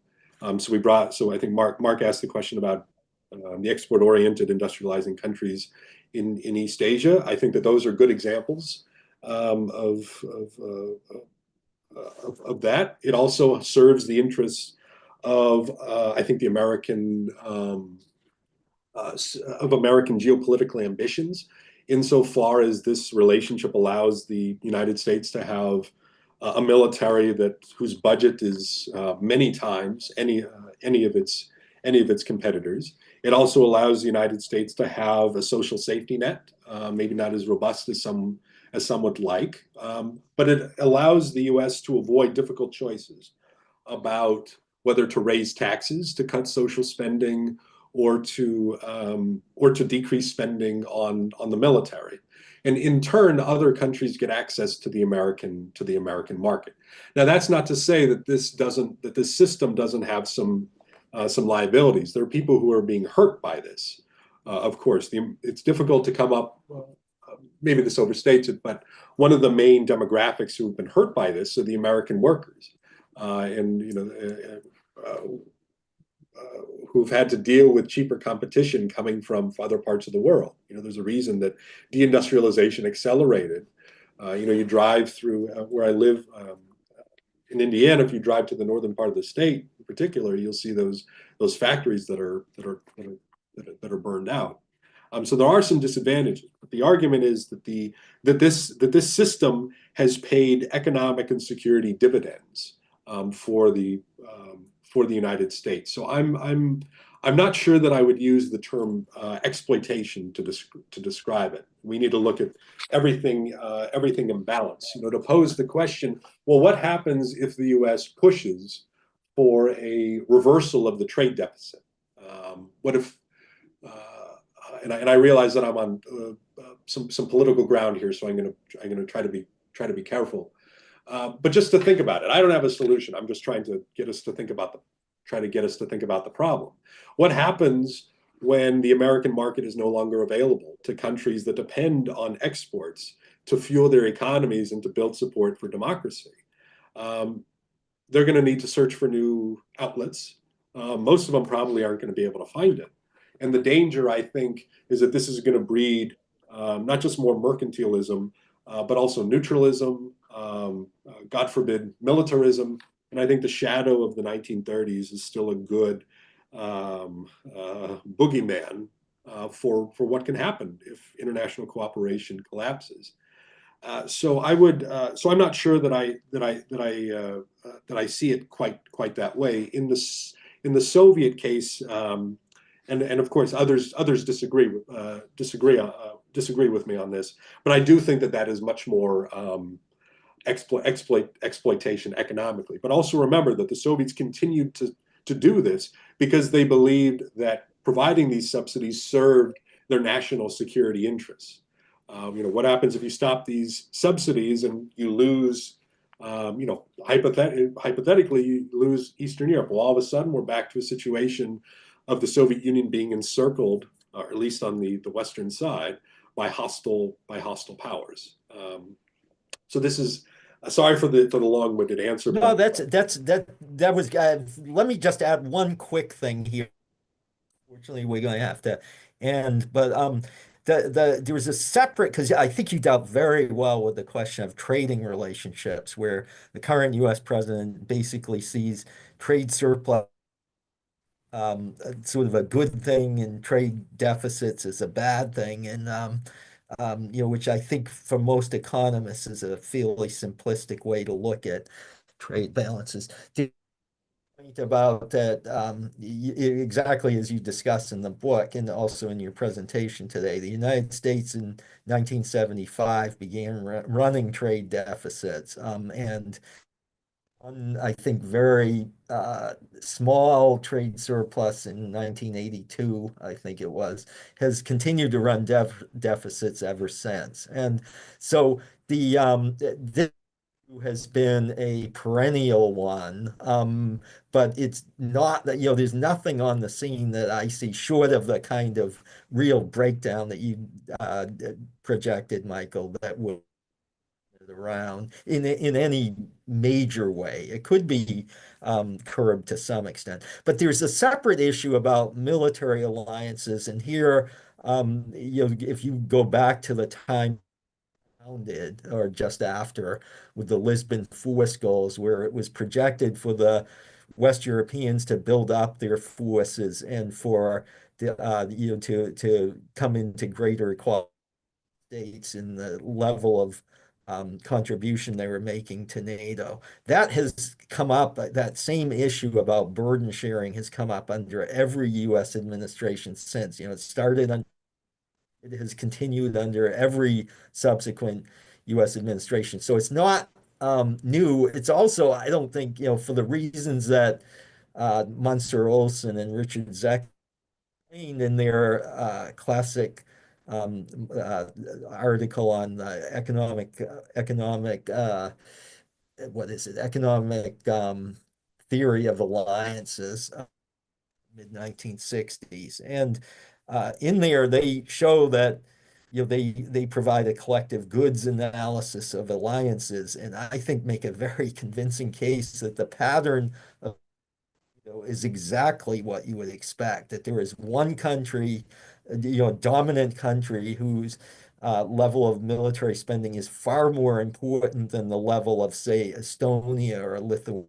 So I think Mark asked the question about the export-oriented industrializing countries in East Asia. I think that those are good examples of that. It also serves the interests of I think the American geopolitical ambitions, insofar as this relationship allows the United States to have a military whose budget is many times any of its competitors. It also allows the United States to have a social safety net, maybe not as robust as some would like, but it allows the U.S. to avoid difficult choices about whether to raise taxes to cut social spending or to decrease spending on the military. And in turn, other countries get access to the American market. Now, that's not to say that this system doesn't have some liabilities. There are people who are being hurt by this. Of course, it's difficult to come up. Maybe this overstates it, but one of the main demographics who have been hurt by this are the American workers, and who've had to deal with cheaper competition coming from other parts of the world. There's a reason that deindustrialization accelerated. You drive through where I live in Indiana. If you drive to the northern part of the state, in particular, you'll see those factories that are burned out. So there are some disadvantages, but the argument is that this system has paid economic and security dividends for the United States. So I'm not sure that I would use the term exploitation to describe it. We need to look at everything in balance. To pose the question, well, what happens if the U.S. pushes for a reversal of the trade deficit? What if and I realize that I'm on some political ground here, so I'm going to try to be careful. But just to think about it, I don't have a solution. I'm just trying to get us to think about the problem. What happens when the American market is no longer available to countries that depend on exports to fuel their economies and to build support for democracy? They're going to need to search for new outlets. Most of them probably aren't going to be able to find it. And the danger, I think, is that this is going to breed not just more mercantilism, but also neutralism, God forbid, militarism. And I think the shadow of the 1930s is still a good boogeyman for what can happen if international cooperation collapses. So I'm not sure that I see it quite that way. In the Soviet case, and of course others disagree with me on this, but I do think that is much more exploitation economically. But also remember that the Soviets continued to do this because they believed that providing these subsidies served their national security interests. What happens if you stop these subsidies and you lose, hypothetically, you lose Eastern Europe? Well, all of a sudden, we're back to a situation of the Soviet Union being encircled, or at least on the Western side, by hostile powers. So this is sorry for the long-winded answer. No, that was. Let me just add one quick thing here. Fortunately, we're going to have to end, but there was a separate, because I think you dealt very well with the question of trading relationships, where the current U.S. president basically sees trade surplus sort of a good thing and trade deficits is a bad thing, and which I think for most economists is a fairly simplistic way to look at trade balances. point about that, exactly as you discussed in the book and also in your presentation today. The United States in 1975 began running trade deficits, and one, I think, very small trade surplus in 1982, I think it was, has continued to run deficits ever since. And so this has been a perennial one, but it's not that, there's nothing on the scene that I see short of the kind of real breakdown that you projected, Michael, that will around in any major way. It could be curbed to some extent, but there's a separate issue about military alliances. And here, if you go back to the time founded or just after with the Lisbon force goals, where it was projected for the West Europeans to build up their forces and for to come into greater equality States in the level of contribution they were making to NATO. That has come up, that same issue about burden sharing has come up under every US administration since. It started on, it has continued under every subsequent US administration. So it's not new. It's also, I don't think, for the reasons that Munster Olson and Richard Zeck in their classic um, uh, article on economic what is it, economic theory of alliances, mid 1960s. And in there they show that they provide a collective goods analysis of alliances, and I think make a very convincing case that the pattern of is exactly what you would expect, that there is one country, dominant country whose level of military spending is far more important than the level of, say, Estonia or Lithuania,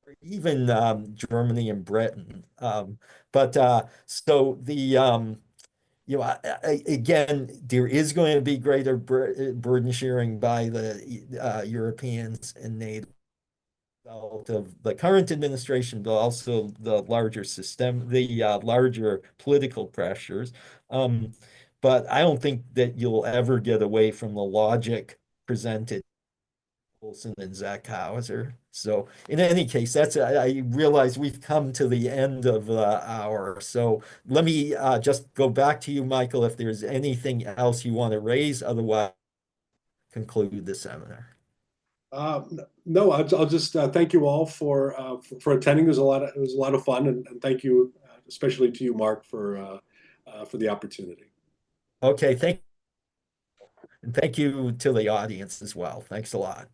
or even Germany and Britain. But so again, there is going to be greater burden sharing by the Europeans and NATO of the current administration, but also the larger system, the larger political pressures. Um, but I don't think that you'll ever get away from the logic presented Wilson and Zackhauser. So in any case, I realize we've come to the end of the hour. So let me just go back to you, Michael, if there's anything else you want to raise. Otherwise, conclude the seminar. Uh, no, I'll just thank you all for attending. It was a lot of fun, and thank you especially to you, Mark, for the opportunity. Okay, and thank you to the audience as well. Thanks a lot.